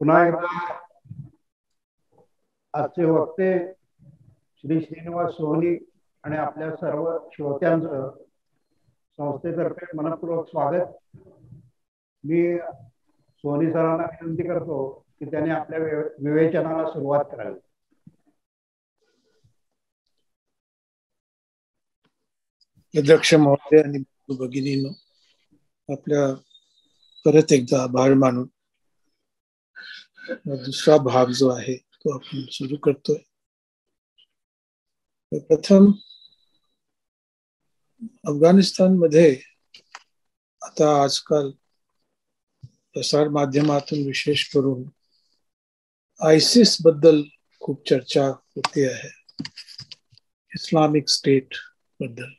पुन्हा एकदा आजचे वक्ते श्री श्रीनिवास सोहनी आणि आपल्या सर्व श्रोत्यांचं संस्थेतर्फे मनपूर्वक स्वागत. मी सोहनी सरांना विनंती करतो की त्यांनी आपल्या विवेचनाला सुरुवात करावी. अध्यक्ष महोदय आणि भगिनींनो, आपल्या परत एकदा आभार मानून दुसरा भाग जो आहे तो आपण सुरू करतोय. प्रथम अफगाणिस्तानमध्ये आता आजकाल प्रसार माध्यमातून विशेष करून आयसिस बद्दल खूप चर्चा होते आहे, इस्लामिक स्टेट बद्दल.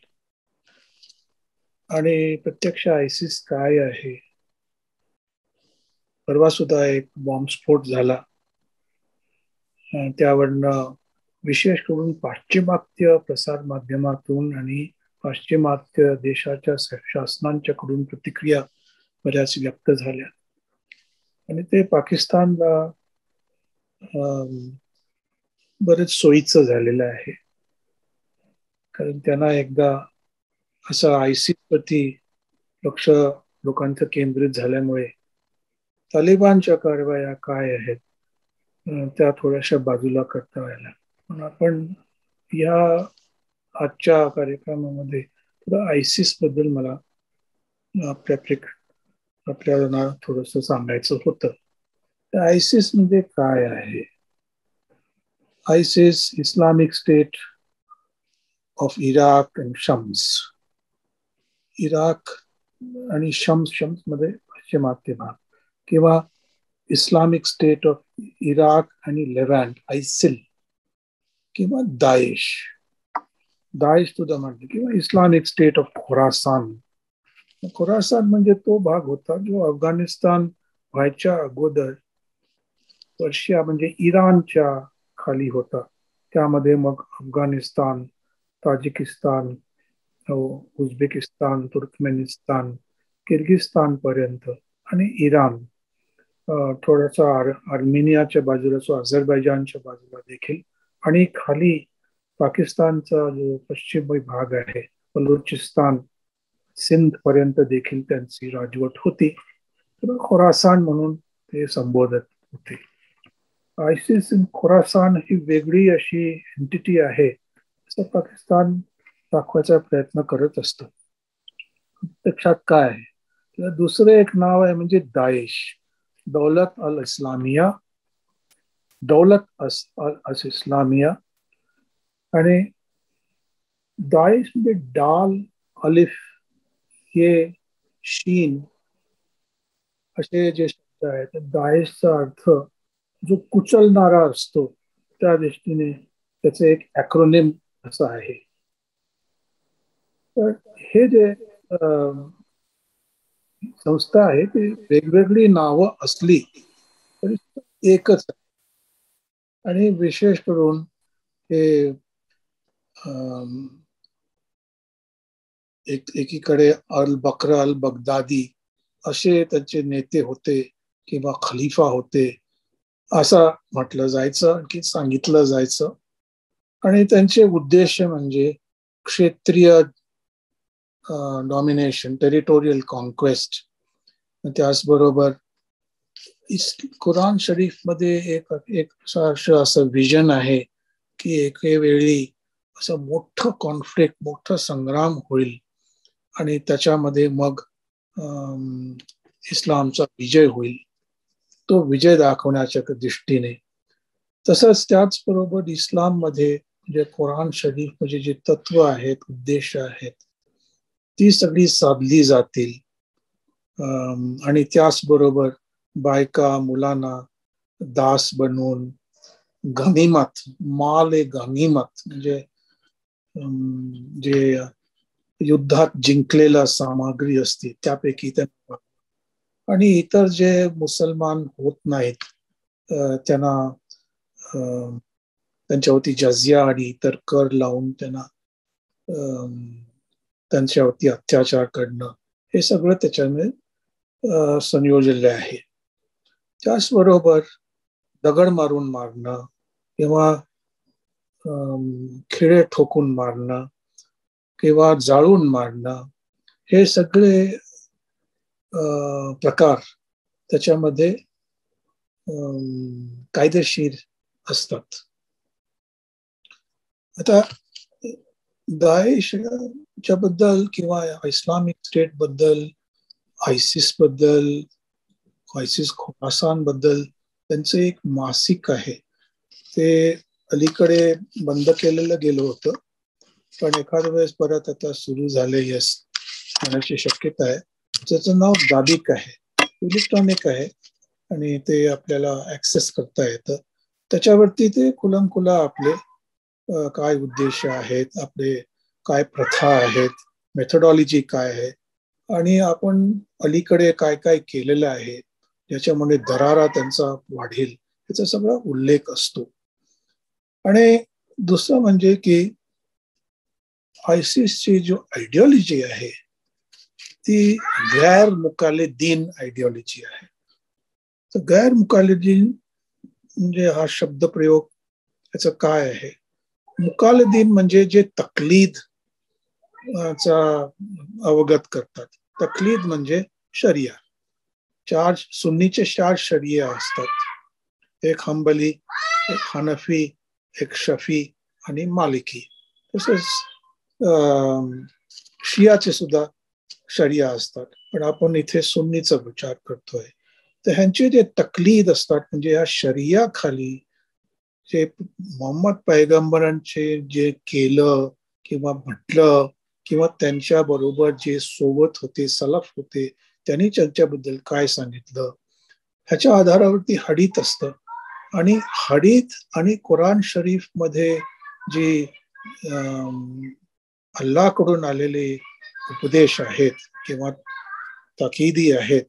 आणि प्रत्यक्ष आयसिस काय आहे? परवा सुद्धा एक बॉम्बस्फोट झाला, त्यावरनं विशेष करून पाश्चिमात्य प्रसार माध्यमातून आणि पाश्चिमात्य देशाच्या शासनांच्याकडून प्रतिक्रिया बऱ्याच व्यक्त झाल्या. आणि ते पाकिस्तानला बरेच सोयीचं झालेलं आहे, कारण त्यांना एकदा असं आयसिस प्रती लक्ष लोकांचं केंद्रित झाल्यामुळे तालिबानच्या कारवाया काय आहेत त्या थोड्याशा बाजूला करता आल्या. पण आपण या आजच्या कार्यक्रमामध्ये थोडं आयसिस बद्दल मला आपल्याला थोडंसं सांगायचं होतं. तर आयसिस म्हणजे काय आहे? ISIS, Islamic state of Iraq and Shams. Iraq आणि शम्स मध्ये पश्चिमात्य भाग, किंवा इस्लामिक स्टेट ऑफ इराक आणि लेव्हंट, आयसिल, किंवा दाएश सुद्धा म्हणते, किंवा Islamic state of Khorasan. Khorasan म्हणजे तो भाग होता जो अफगाणिस्तान व्हायच्या अगोदर पर्शिया म्हणजे इराणच्या खाली होता. त्यामध्ये मग Afghanistan, Tajikistan, Uzbekistan, Turkmenistan, Kyrgyzstan पर्यंत, आणि इराण थोडासा आर्मेनियाच्या बाजूला, अझरबैजानच्या बाजूला देखील, आणि खाली पाकिस्तानचा जो पश्चिमी भाग आहे, बलुचिस्तान, सिंध पर्यंत देखील त्यांची राजवट होती. खोरासान म्हणून ते संबोधत होते. आयसिस इन खोरासान ही वेगळी अशी एंटिटी आहे असं पाकिस्तान दाखवायचा प्रयत्न करत असतो. प्रत्यक्षात काय आहे? त्याला दुसरं एक नाव आहे, म्हणजे दाएश, दौलत अल इस्लामिया, इस्लामिया. आणि दाएश म्हणजे डाल, अलिफ, ये, शीन असे जे शब्द आहेत. दाएशचा अर्थ जो कुचलणारा असतो, त्या दृष्टीने त्याचे एक ॲक्रोनिम असं आहे. तर हे जे संस्था आहे ती वेगवेगळी नावं असली तरी एकच आहे. आणि विशेष करून हे एकीकडे अल बकर अल बगदादी असे त्यांचे नेते होते किंवा खलिफा होते असं म्हटलं जायचं, आणखी सांगितलं जायचं. आणि त्यांचे उद्देश म्हणजे क्षेत्रीय डॉमिनेशन, टेरिटोरियल कॉन्क्वेस्ट. त्याचबरोबर कुराण शरीफ मध्ये एक असं विजन आहे की एकेवेळी असं मोठं कॉन्फ्लिक्ट, मोठं संग्राम होईल आणि त्याच्यामध्ये मग इस्लामचा विजय होईल. तो विजय दाखवण्याच्या दृष्टीने. तसंच त्याचबरोबर इस्लाम मध्ये जे कुराण शरीफ म्हणजे जे तत्व आहेत, उद्देश आहेत, ती सगळी साधली जातील. आणि त्याचबरोबर बायका मुलांना दास बनवून गनिमत, माल ए गनिमत म्हणजे जे युद्धात जिंकलेला सामग्री असते त्यापैकी त्यांना, आणि इतर जे मुसलमान होत नाहीत त्यांना त्यांच्यावरती जझिया आणि इतर कर लावून त्यांना त्यांच्यावरती अत्याचार करणं, हे सगळं त्याच्यामध्ये संयोजले आहे. त्याचबरोबर दगड मारून मारणं किंवा खिळे ठोकून मारणं किंवा जाळून मारणं, हे सगळे प्रकार त्याच्यामध्ये कायदेशीर असतात. आता दाएशच्या बद्दल किंवा इस्लामिक स्टेट बद्दल, आयसिस बद्दल, आयसिस खोरासान बद्दल त्यांचं एक मासिक आहे. ते अलीकडे बंद केलेलं गेलं होतं, पण एखाद्या वेळेस परत आता सुरू झाले होण्याची शक्यता आहे. त्याचं नाव दाबिक आहे, इलेक्ट्रॉनिक आहे आणि ते आपल्याला ऍक्सेस करता येतं. त्याच्यावरती ते खुला आपले काय उद्देश आहेत, आपले काय प्रथा आहेत, मेथडॉलॉजी काय आहे आणि आपण अलीकडे काय काय केलेलं आहे, ज्याच्यामुळे दरारा त्यांचा वाढेल, याचा सगळा उल्लेख असतो. आणि दुसरं म्हणजे की आयसिसची जो आयडिओलॉजी आहे ती गैर मुकालिदीन आयडिओलॉजी आहे. तर गैर मुकालिदीन म्हणजे हा शब्द प्रयोग याचं काय आहे? मुकालिदीन म्हणजे जे तकलीद चा अवगत करतात. तकलीद म्हणजे शरिया. सुन्नीचे 4 शरिया असतात. एक हंबली, एक हनफी, एक शफी आणि मालिकी. तसेच शियाचे सुद्धा शरिया असतात, पण आपण इथे सुन्नीचा विचार करतोय. तर ह्यांचे जे तकलीद असतात म्हणजे या शरिया खाली जे मोहम्मद पैगंबरांचे जे केलं किंवा म्हटलं किंवा त्यांच्या बरोबर जे सोबत होते, सलफ होते, त्यांनी त्यांच्याबद्दल काय सांगितलं, ह्याच्या आधारावरती हडीत असतं. आणि हडीत आणि कुराण शरीफ मध्ये जे अल्लाकडून आलेले उपदेश आहेत किंवा ताकीदी आहेत,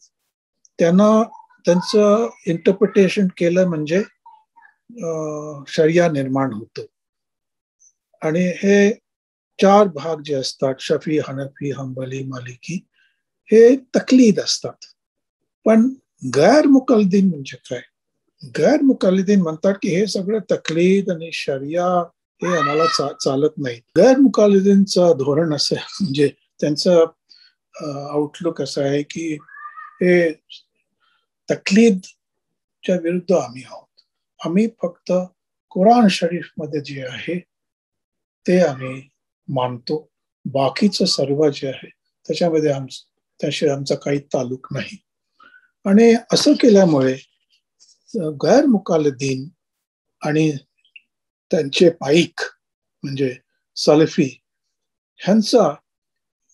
त्यांचं इंटरप्रिटेशन केलं म्हणजे शरिया निर्माण होतो. आणि हे 4 भाग जे असतात, शफी, हनफी, हंबली, मालिकी, हे तकलीद असतात. पण गैर मुकल्लिदीन म्हणजे काय? गैर मुकल्लिदीन म्हणतात की हे सगळं तकलीद आणि शरिया हे आम्हाला चालत नाही. गैर मुकल्लिदीनचं धोरण असं म्हणजे त्यांचं आउटलुक असं आहे की हे तकलीदच्या विरुद्ध आम्ही आहोत. आम्ही फक्त कुराण शरीफ मध्ये जे आहे ते आम्ही मानतो. बाकीचं सर्व जे आहे त्याच्यामध्ये त्याशी आमचा काही ताल्लुक नाही. आणि असं केल्यामुळे गैर मुकालिदीन आणि त्यांचे पाईक म्हणजे सलफी ह्यांचा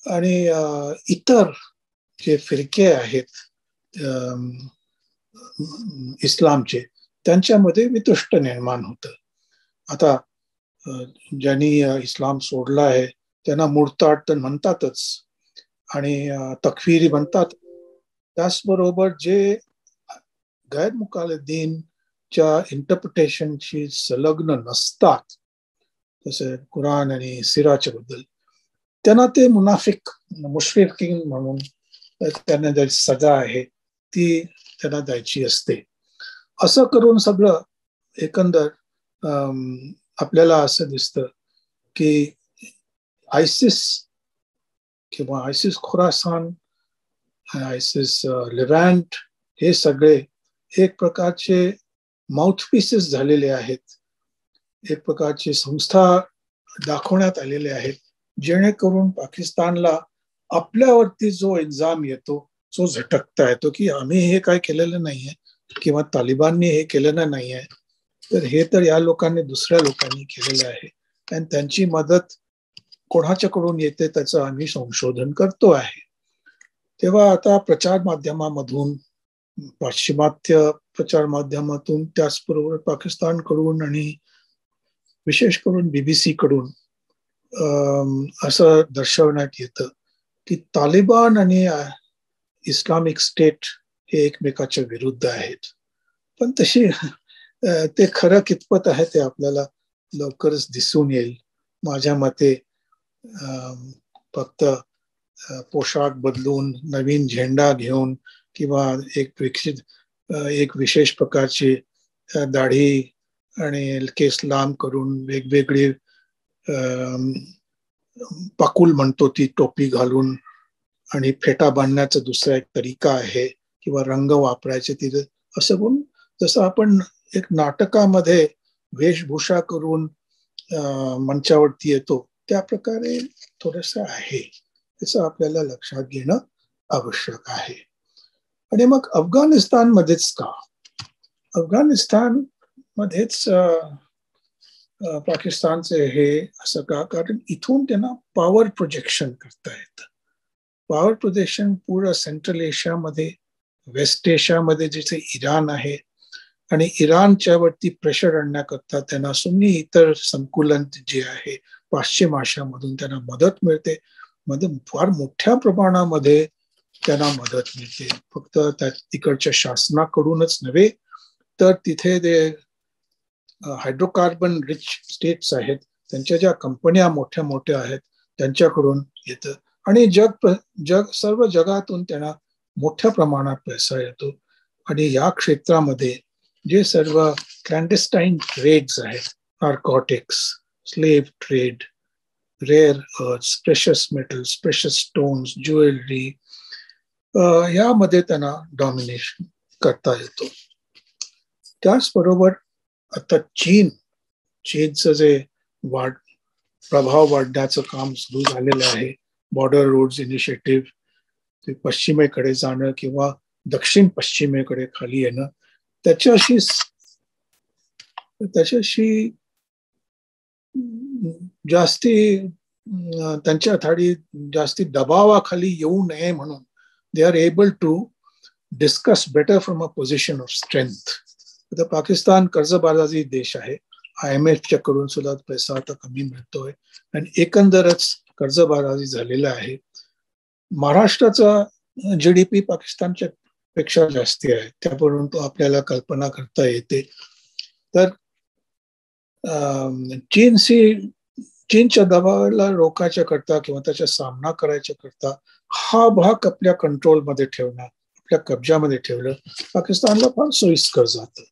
आणि इतर जे फिरके आहेत इस्लामचे, त्यांच्यामध्ये वितुष्ट निर्माण होतं. आता ज्यांनी इस्लाम सोडला आहे त्यांना मुर्ताद तर म्हणतातच आणि तकफिरी म्हणतात. त्याचबरोबर जे गैर मुकालिदीनच्या इंटरप्रिटेशनशी संलग्न नसतात, जसं कुराण आणि सिराच्या बद्दल, त्यांना ते मुनाफिक, मुशरिकीन म्हणून त्यांना जी सजा आहे ती त्यांना द्यायची असते. असं करून सगळं एकंदर आपल्याला असं दिसतं की आयसिस किंवा आयसिस खोरासान, आयसिस लेव्हंट हे सगळे एक प्रकारचे माउथपीसेस झालेले आहेत, एक प्रकारची संस्था दाखवण्यात आलेले आहेत, जेणेकरून पाकिस्तानला आपल्यावरती जो इल्जाम येतो तो झटकता येतो की आम्ही हे काय केलेलं नाहीये किंवा तालिबाननी हे केलेलं नाहीये, तर हे तर या लोकांनी, दुसऱ्या लोकांनी केलेलं आहे आणि त्यांची मदत कोणाच्याकडून येते त्याचं आम्ही संशोधन करतो आहे. तेव्हा आता प्रचार माध्यमामधून, पाश्चिमात्य प्रचार माध्यमातून, त्याचबरोबर पाकिस्तानकडून आणि विशेष करून BBC कडून असं दर्शवण्यात येतं की तालिबान आणि इस्लामिक स्टेट हे एकमेकाच्या विरुद्ध आहेत. पण तशी ते खरं कितपत आहे ते आपल्याला लवकरच दिसून येईल. माझ्या मते फक्त पोशाख बदलून, नवीन झेंडा घेऊन किंवा एक एक विशेष प्रकारची दाढी आणि केस लांब करून वेगवेगळी पाकुल म्हणतो ती टोपी घालून आणि फेटा बांधण्याचा दुसरा एक तरीका आहे किंवा रंग वापरायचे तिथे असं बोलून जसं आपण एक नाटकामध्ये वेशभूषा करून मंचावरती येतो त्या प्रकारे थोडस आहे. त्याचं आपल्याला लक्षात घेणं आवश्यक आहे. आणि मग अफगाणिस्तानमध्येच का? अफगाणिस्तान मध्येच पाकिस्तानचे हे असं का? कारण इथून त्यांना पॉवर प्रोजेक्शन करता येतं. पॉवर प्रोजेक्शन पूर्ण सेंट्रल एशियामध्ये, वेस्ट एशियामध्ये जिथे इराण आहे आणि इराणच्या वरती प्रेशर आणण्याकरता त्यांना सुन्नी इतर संकुलन जे आहे पश्चिम आशियामधून त्यांना मदत मिळते. फार मोठ्या प्रमाणामध्ये त्यांना मदत मिळते. फक्त त्या तिकडच्या शासनाकडूनच नव्हे तर तिथे ते हायड्रोकार्बन रिच स्टेट्स आहेत त्यांच्या ज्या कंपन्या मोठ्या मोठ्या आहेत त्यांच्याकडून येतं आणि सर्व जगातून त्यांना मोठ्या प्रमाणात पैसा येतो. आणि या क्षेत्रामध्ये जे सर्व क्लॅन्डेस्टाईन ट्रेड्स आहेत, narcotics, slave trade, rare earths, precious metals, precious stones, jewellery, यामध्ये त्यांना डॉमिनेशन करता येतो. त्याचबरोबर आता चीनचं जे प्रभाव वाढण्याचं काम सुरू झालेलं आहे, बॉर्डर रोड्स इनिशिएटिव्ह, ते पश्चिमेकडे जाणं किंवा दक्षिण पश्चिमेकडे खाली येणं, त्याच्याशी जास्ती त्यांच्या थाळी जास्ती दबावाखाली येऊ नये म्हणून they are able to discuss better from a position of strength. आता पाकिस्तान कर्जबाजारी देश आहे, IMF कडून सुद्धा पैसा आता कमी मिळतोय आणि एकंदरच कर्जबाजारी झालेला आहे. महाराष्ट्राचा GDP पाकिस्तानच्या पेक्षा जास्ती आहे, त्यावरून तो आपल्याला कल्पना करता येते. तर चीनच्या दबावाला रोखायच्या करता किंवा त्याचा सामना करायच्या करता हा भाग आपल्या कंट्रोलमध्ये ठेवणं, आपल्या कब्जामध्ये ठेवलं पाकिस्तानला फार सोयीस्कर जातं.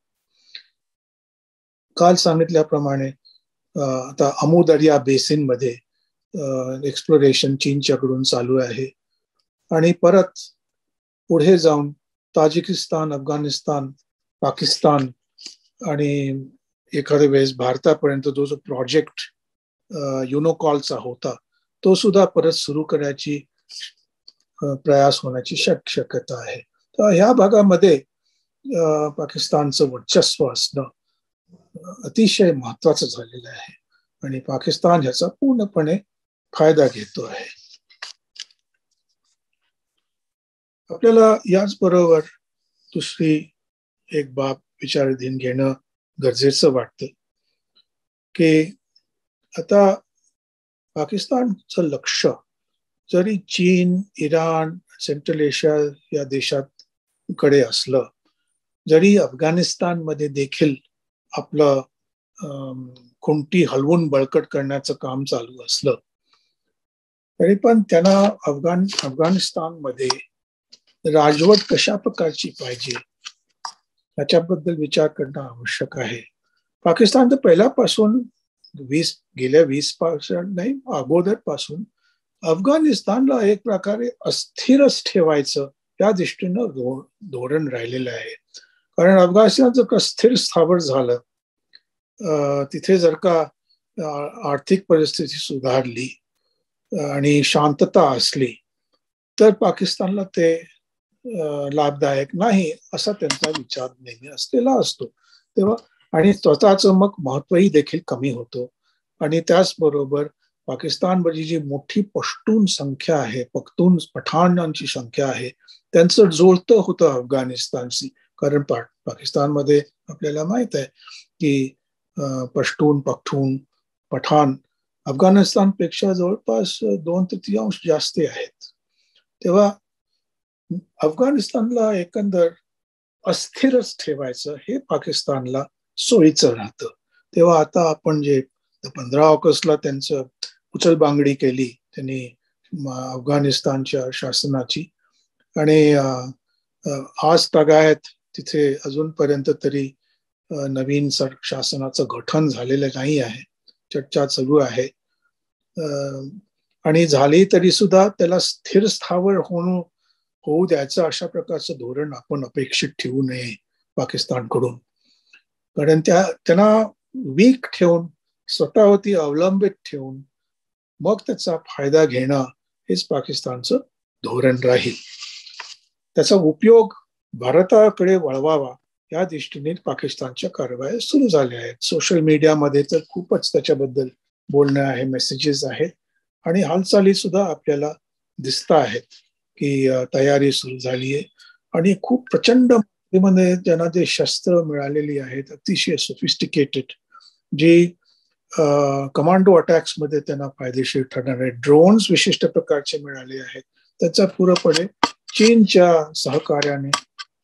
काल सांगितल्याप्रमाणे आता अमू दर्या बेसिन मध्ये एक्सप्लोरेशन चीनच्याकडून चालू आहे आणि परत पुढे जाऊन ताजिकिस्तान, अफगाणिस्तान, पाकिस्तान आणि एखाद्या वेळेस भारतापर्यंत जो प्रोजेक्ट युनोकॉलचा होता तो सुद्धा परत सुरू करायची प्रयास होण्याची शक्यता आहे. तर ह्या भागामध्ये पाकिस्तानचं वर्चस्व असणं अतिशय महत्वाचं झालेलं आहे आणि पाकिस्तान ह्याचा पूर्णपणे फायदा घेतो आहे. आपल्याला याचबरोबर दुसरी एक बाब विचाराधीन घेणं गरजेचं वाटतं की आता पाकिस्तानचं लक्ष जरी चीन, इराण, सेंट्रल एशिया या देशांकडे असलं, जरी अफगाणिस्तानमध्ये देखील आपलं खुंटी हलवून बळकट करण्याचं काम चालू असलं तरी पण त्यांना अफगाणिस्तानमध्ये राजवट कशा प्रकारची पाहिजे याच्याबद्दल विचार करणं आवश्यक आहे. पाकिस्तान तर पहिल्यापासून गेल्या 20 वर्ष नाही अगोदर पासून अफगाणिस्तानला एक प्रकारे अस्थिरच ठेवायचं त्या दृष्टीनं धोरण राहिलेलं आहे. कारण अफगाणिस्तान जर का स्थिर स्थावर झालं, तिथे जर का आर्थिक परिस्थिती सुधारली आणि शांतता असली तर पाकिस्तानला ते लाभदायक नाही असा त्यांचा विचार नेहमी असलेला असतो. तेव्हा आणि स्वतःचं मग महत्वही देखील कमी होतो. आणि त्याचबरोबर पाकिस्तानमध्ये जी मोठी पश्तून संख्या आहे, पठाणांची संख्या आहे, त्यांचं जुळतं होतं अफगाणिस्तानशी. कारण पाकिस्तानमध्ये आपल्याला माहित आहे की पश्तून, पठाण अफगाणिस्तानपेक्षा जवळपास 2/3 जास्त आहेत. तेव्हा अफगाणिस्तानला एकंदर अस्थिरच ठेवायचं हे पाकिस्तानला सोयीचं राहतं. तेव्हा आता आपण जे 15 ऑगस्टला त्यांचं उचलबांगडी केली त्यांनी अफगाणिस्तानच्या शासनाची आणि आज तागायत तिथे अजूनपर्यंत तरी नवीन शासनाचं गठन झालेलं नाही आहे, चर्चा चालू आहे. आणि झाली तरी सुद्धा त्याला स्थिर स्थावर होऊ द्यायचं अशा प्रकारचं धोरण आपण अपेक्षित ठेवू नये पाकिस्तानकडून. कारण त्यांना वीक ठेवून, स्वतःवरती अवलंबित ठेवून मग त्याचा फायदा घेणं हेच पाकिस्तानचं धोरण राहील. त्याचा उपयोग भारताकडे वळवावा या दृष्टीने पाकिस्तानच्या कारवाया सुरू झाल्या आहेत. सोशल मीडियामध्ये तर खूपच त्याच्याबद्दल बोलणं आहे, मेसेजेस आहेत आणि हालचाली सुद्धा आपल्याला दिसत आहेत की तयारी सुरू झाली आहे. आणि खूप प्रचंड मध्ये ज्यांना जे शस्त्र मिळालेली आहेत, अतिशय सोफिस्टिकेटेड, जी कमांडो अटॅक्स मध्ये त्यांना फायदेशीर ठरणारे ड्रोन्स विशिष्ट प्रकारचे मिळाले आहेत, त्याचा पूर्णपणे चीनच्या सहकार्याने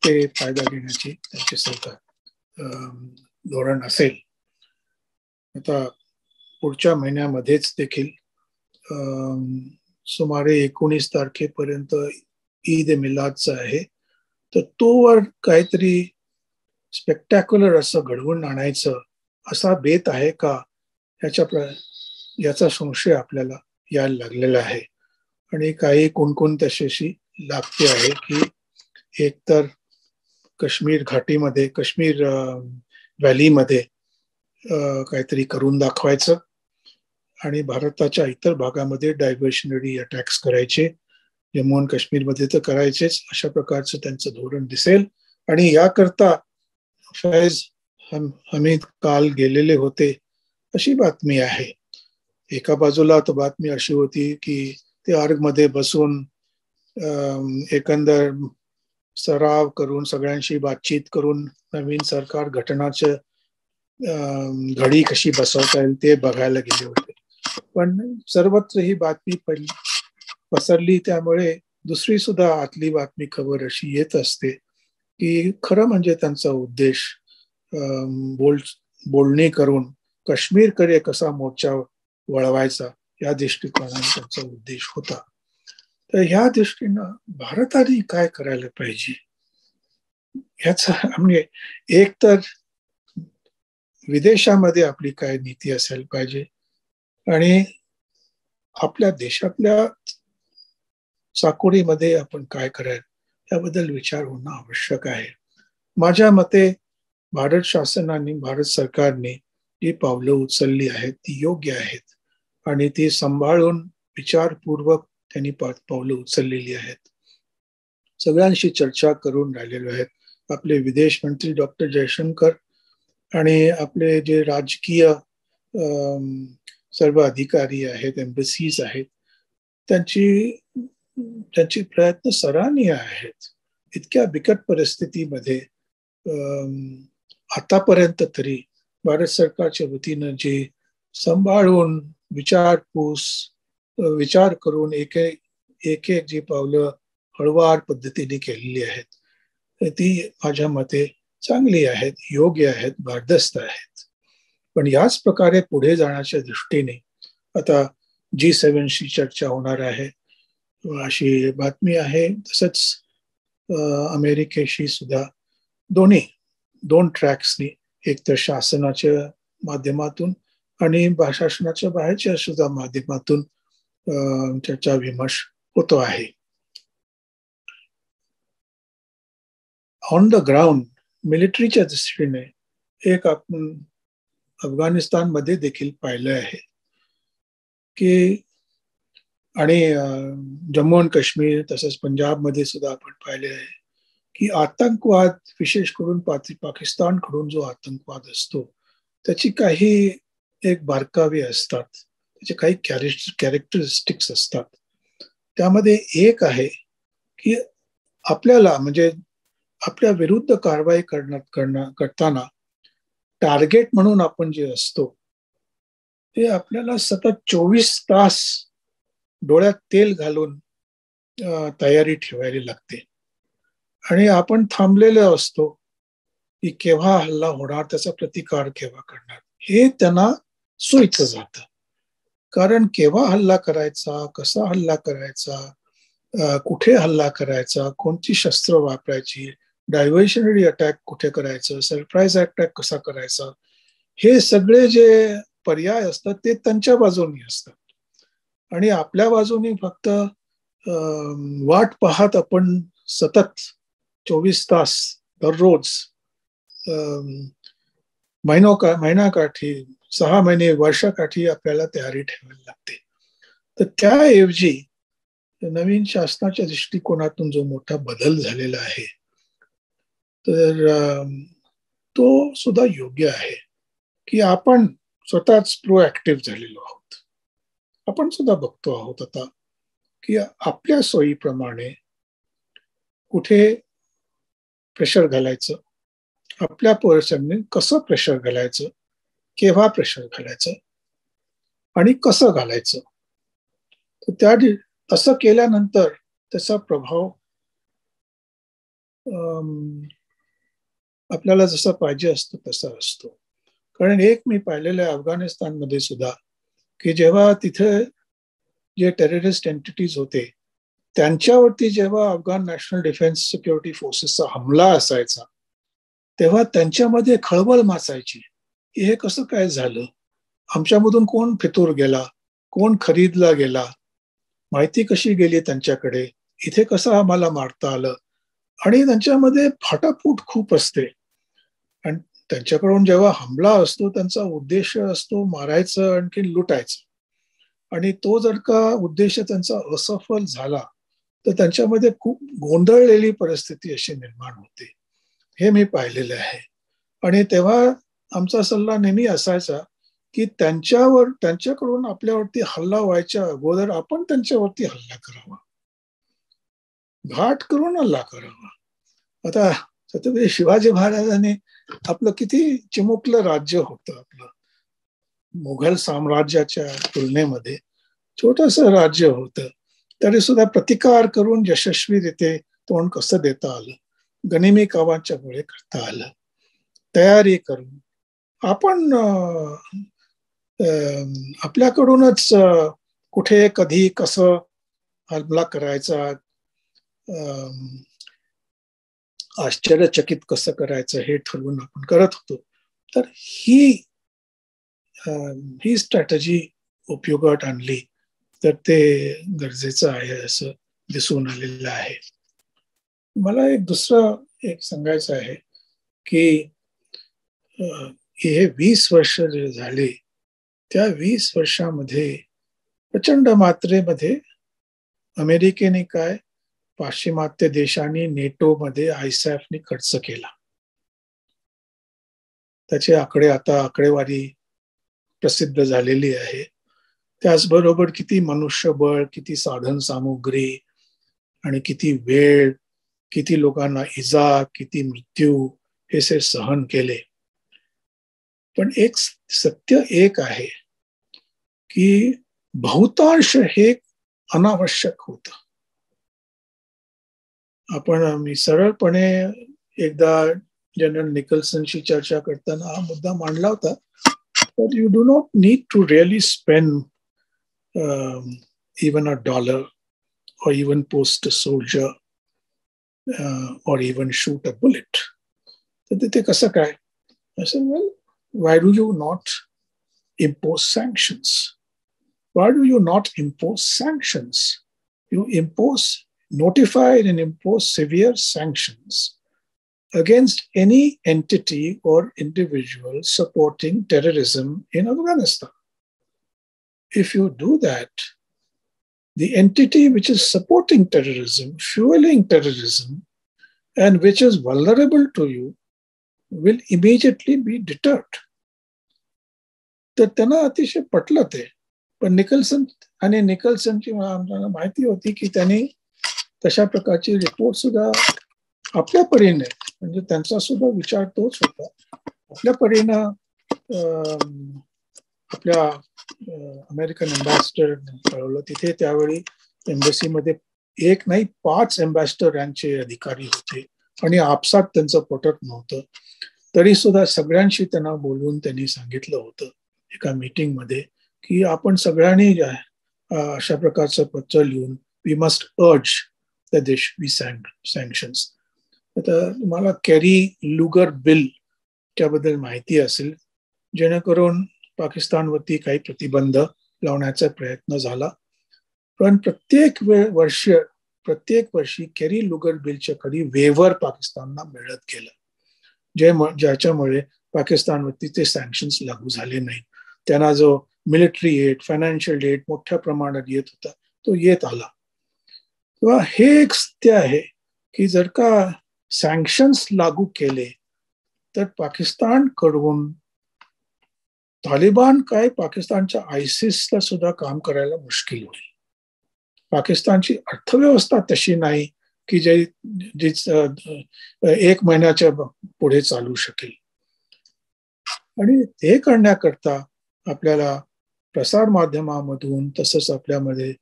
ते फायदा घेण्याची त्यांचे सरकार धोरण असेल. आता पुढच्या महिन्यामध्येच देखील सुमारे 19 तारखेपर्यंत ईद ए मिलादचं आहे, तर तोवर काहीतरी स्पेक्टॅक्युलर असं घडवून आणायचं असा बेत आहे का, याचा संशय आपल्याला यायला लागलेला आहे. आणि काही कोणकोण तशाशी लागते आहे की एकतर काश्मीर घाटीमध्ये, काश्मीर व्हॅलीमध्ये काहीतरी करून दाखवायचं आणि भारताच्या इतर भागामध्ये डायव्हर्शनरी अटॅक्स करायचे, जम्मू आणि काश्मीरमध्ये तर करायचेच, अशा प्रकारचं त्यांचं धोरण दिसेल. आणि याकरता फैज हमीद काल गेलेले होते अशी बातमी आहे. एका बाजूला तर बातमी अशी होती की ते आर्गमध्ये बसून एकंदर सराव करून, सगळ्यांशी बातचीत करून नवीन सरकार गठनाचं घडी कशी बसवता येईल ते बघायला गेले होते. पण सर्वत्र ही बातमी पसरली, त्यामुळे दुसरी सुद्धा आतली बातमी खबर अशी येत असते की खरं म्हणजे त्यांचा उद्देश बोलणी करून काश्मीरकडे कसा मोर्चा वळवायचा या दृष्टिकोनाने त्यांचा उद्देश होता. तर ह्या दृष्टीनं भारताने काय करायला पाहिजे ह्याचा, म्हणजे एक तर विदेशामध्ये आपली काय नीती असायला पाहिजे आणि आपल्या देशातल्या चाकोरीमध्ये आपण काय करायला याबद्दल विचार होणं आवश्यक आहे. माझ्या मते भारत शासनाने, भारत सरकारने जी पावलं उचलली आहेत ती योग्य आहेत आणि ती सांभाळून विचारपूर्वक त्यांनी पावलं उचललेली आहेत. सगळ्यांशी चर्चा करून राहिलेलो आहेत. आपले विदेश मंत्री डॉक्टर जयशंकर आणि आपले जे राजकीय सर्व अधिकारी आहेत, एम्बसीज आहेत, त्यांची प्रयत्न सराहनीय आहेत. इतक्या बिकट परिस्थितीमध्ये आतापर्यंत तरी भारत सरकारच्या वतीनं जे सांभाळून विचार करून एक एक जी पावलं हळूवार पद्धतीने केलेली आहेत ती माझ्या मते चांगली आहेत, योग्य आहेत, भारदस्त आहेत. पण याच प्रकारे पुढे जाण्याच्या दृष्टीने आता G7शी चर्चा होणार आहे अशी बातमी आहे. तसंच अमेरिकेशी सुद्धा दोन ट्रॅक्सनी, एक तर शासनाच्या माध्यमातून आणि शासनाच्या बाहेरच्या सुद्धा माध्यमातून चर्चा विमर्श होतो आहे. ऑन द ग्राउंड मिलिटरीच्या दृष्टीने एक आपण अफगाणिस्तानमध्ये देखील पाहिलं आहे की, आणि जम्मू आणि काश्मीर तसंच पंजाबमध्ये सुद्धा आपण पाहिले आहे की आतंकवाद, विशेष करून पाकिस्तानकडून जो आतंकवाद असतो त्याची काही एक बारकावे असतात, त्याचे काही कॅरेक्टरिस्टिक्स असतात. त्यामध्ये एक आहे की आपल्याला, म्हणजे आपल्या विरुद्ध कारवाई करताना टार्गेट म्हणून आपण जे असतो ते आपल्याला सतत 24 तास डोळ्यात तेल घालून तयारी ठेवायला लागते आणि आपण थांबलेलो असतो की केव्हा हल्ला होणार, त्याचा प्रतिकार केव्हा करणार, हे त्यांना सोयीचं जातं. कारण केव्हा हल्ला करायचा, कसा हल्ला करायचा, कुठे हल्ला करायचा, कोणती शस्त्र वापरायची, डायव्हर्शनरी अटॅक कुठे करायचं, सरप्राईज अटॅक कसा करायचा, हे सगळे जे पर्याय असतात ते त्यांच्या बाजूनी असतात. आणि आपल्या बाजूनी फक्त वाट पाहत आपण सतत 24 तास दररोज महिनाकाठी 6 महिने वर्षाकाठी आपल्याला तयारी ठेवायला लागते. तर त्याऐवजी नवीन शासनाच्या दृष्टिकोनातून जो मोठा बदल झालेला आहे तर तो सुद्धा योग्य आहे की आपण स्वतःच प्रोएक्टिव्ह झालेलो आहोत. आपण सुद्धा बघतो आहोत आता की आपल्या सोयीप्रमाणे कुठे प्रेशर घालायचं, आपल्या पर्सनने कसं प्रेशर घालायचं, केव्हा प्रेशर घालायचं आणि कसं घालायचं. तर त्या तसं केल्यानंतर त्याचा प्रभाव आपल्याला जसा पाहिजे असतो तसा असतो. कारण एक मी पाहिलेलं आहे अफगाणिस्तानमध्ये सुद्धा की जेव्हा तिथे जे टेररिस्ट एंटिटीज होते त्यांच्यावरती जेव्हा अफगाण नॅशनल डिफेन्स सिक्युरिटी फोर्सेसचा हमला असायचा तेव्हा त्यांच्यामध्ये खळबळ माचायची. हे कसं काय झालं, आमच्यामधून कोण फितूर गेला, कोण खरीदला गेला, माहिती कशी गेली त्यांच्याकडे, इथे कसं आम्हाला मारता आलं. आणि त्यांच्यामध्ये फाटाफूट खूप असते. आणि त्यांच्याकडून जेव्हा हमला असतो त्यांचा उद्देश असतो मारायचं आणखी लुटायचं. आणि तो जर का उद्देश त्यांचा असफल झाला तर त्यांच्यामध्ये खूप गोंधळलेली परिस्थिती अशी निर्माण होते. हे मी पाहिलेलं आहे. आणि तेव्हा आमचा सल्ला नेहमी असायचा की त्यांच्याकडून आपल्यावरती हल्ला व्हायच्या अगोदर आपण त्यांच्यावरती हल्ला करावा, घाट करून हल्ला करावा. आता छत्रपती शिवाजी महाराजांनी आपलं किती चिमुकलं राज्य होतं, आपलं मुघल साम्राज्याच्या तुलनेमध्ये छोटस राज्य होतं, तरी सुद्धा प्रतिकार करून यशस्वीरित्या तोंड कसं देता आलं, गनिमी कावांच्या मुळे करता आलं. तयारी करून आपण आपल्याकडूनच कुठे कधी कसं हमला करायचा, आश्चर्यचकित कसं करायचं हे ठरवून आपण करत होतो. तर ही स्ट्रॅटेजी उपयोगात आणली तर ते गरजेचं आहे असं दिसून आलेलं आहे. मला एक सांगायचं आहे की हे 20 वर्ष जे झाले त्या 20 वर्षामध्ये प्रचंड मात्रेमध्ये अमेरिकेने काय पाश्चिमात्य देशांनी नेटोमध्ये आयसॅफने खर्च केला. त्याचे आकडेवारी प्रसिद्ध झालेली आहे. त्याचबरोबर किती मनुष्यबळ, किती साधन सामुग्री आणि किती वेळ, किती लोकांना इजा, किती मृत्यू हे सहन केले. पण एक सत्य आहे की बहुतांश हे अनावश्यक होतं. मी सरळपणे एकदा जनरल निकल्सनशी चर्चा करताना हा मुद्दा मांडला होता. But you do not need to really spend even $1 or even post a soldier or even shoot a bullet. तर तिथे कसं काय? I said, well, why do you not impose sanctions? Why do you not impose sanctions? You notify and impose severe sanctions against any entity or individual supporting terrorism in Afghanistan. If you do that, the entity which is supporting terrorism, fueling terrorism, and which is vulnerable to you will immediately be deterred. तर त्यांना अतिशय पटलं ते. पण निकल्सनची आम्हाला माहिती होती की त्यांनी तशा प्रकारचे रिपोर्ट सुद्धा आपल्या परीने, म्हणजे त्यांचा सुद्धा विचार तोच होता, आपल्या परीनं आपल्या अमेरिकन एम्बॅसिडर कळवलं. तिथे त्यावेळी एम्बसीमध्ये 1 नाही 5 एम्बॅसिडर यांचे अधिकारी होते आणि आपसात त्यांचं पटत नव्हतं. तरी सुद्धा सगळ्यांशी त्यांना बोलवून त्यांनी सांगितलं होतं एका मीटिंग मध्ये की आपण सगळ्यांनी अशा प्रकारचं पत्र लिहून वी मस्ट अर्ज द देश वी सँक्शन्स. आता तुम्हाला कॅरी लुगर बिल त्याबद्दल माहिती असेल, जेणेकरून पाकिस्तानवरती काही प्रतिबंध लावण्याचा प्रयत्न झाला. पण प्रत्येक वर्षी कॅरी लुगर बिलच्या खाली वेव्हर पाकिस्तानला मिळत गेलं, ज्याच्यामुळे पाकिस्तानवरती ते सँक्शन्स लागू झाले नाही. त्यांना जो मिलिटरी एड, फायनान्शियल एड मोठ्या प्रमाणात येत होता तो येत आला. किंवा हे एक सत्य आहे की जर का सँक्शन्स लागू केले तर पाकिस्तान कडून तालिबान काय पाकिस्तानच्या आयसिसला सुद्धा काम करायला मुश्किल होईल. पाकिस्तानची अर्थव्यवस्था तशी नाही की जी 1 महिन्याच्या पुढे चालू शकेल. आणि ते करण्याकरता आपल्याला प्रसार माध्यमामधून तसंच आपल्यामध्ये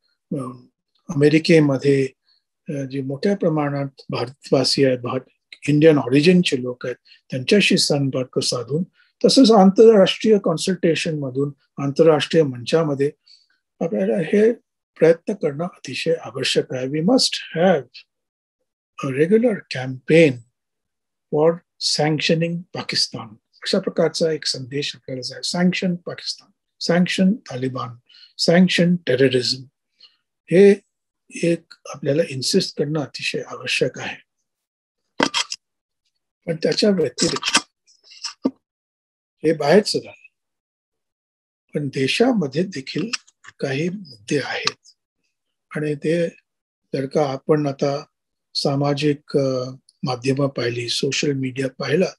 अमेरिकेमध्ये जे मोठ्या प्रमाणात भारतवासी आहेत, इंडियन ऑरिजिनचे लोक आहेत, त्यांच्याशी संपर्क साधून तसंच आंतरराष्ट्रीय कॉन्सल्टेशन मधून आंतरराष्ट्रीय मंचामध्ये आपल्याला हे प्रयत्न करणं अतिशय आवश्यक आहे. We must have a regular campaign for sanctioning Pakistan, अशा प्रकारचा एक संदेश आपल्याला जाय. Sanction Pakistan, sanction Taliban, sanction terrorism, हे एक आपल्याला इन्सिस्ट करणं अतिशय आवश्यक आहे. पण त्याच्या व्यतिरिक्त हे बाहेरच झालं, पण देशामध्ये देखील काही मुद्दे आहेत. आणि ते जर का आपण आता सामाजिक माध्यम पाहिली, सोशल मीडिया पाहिला,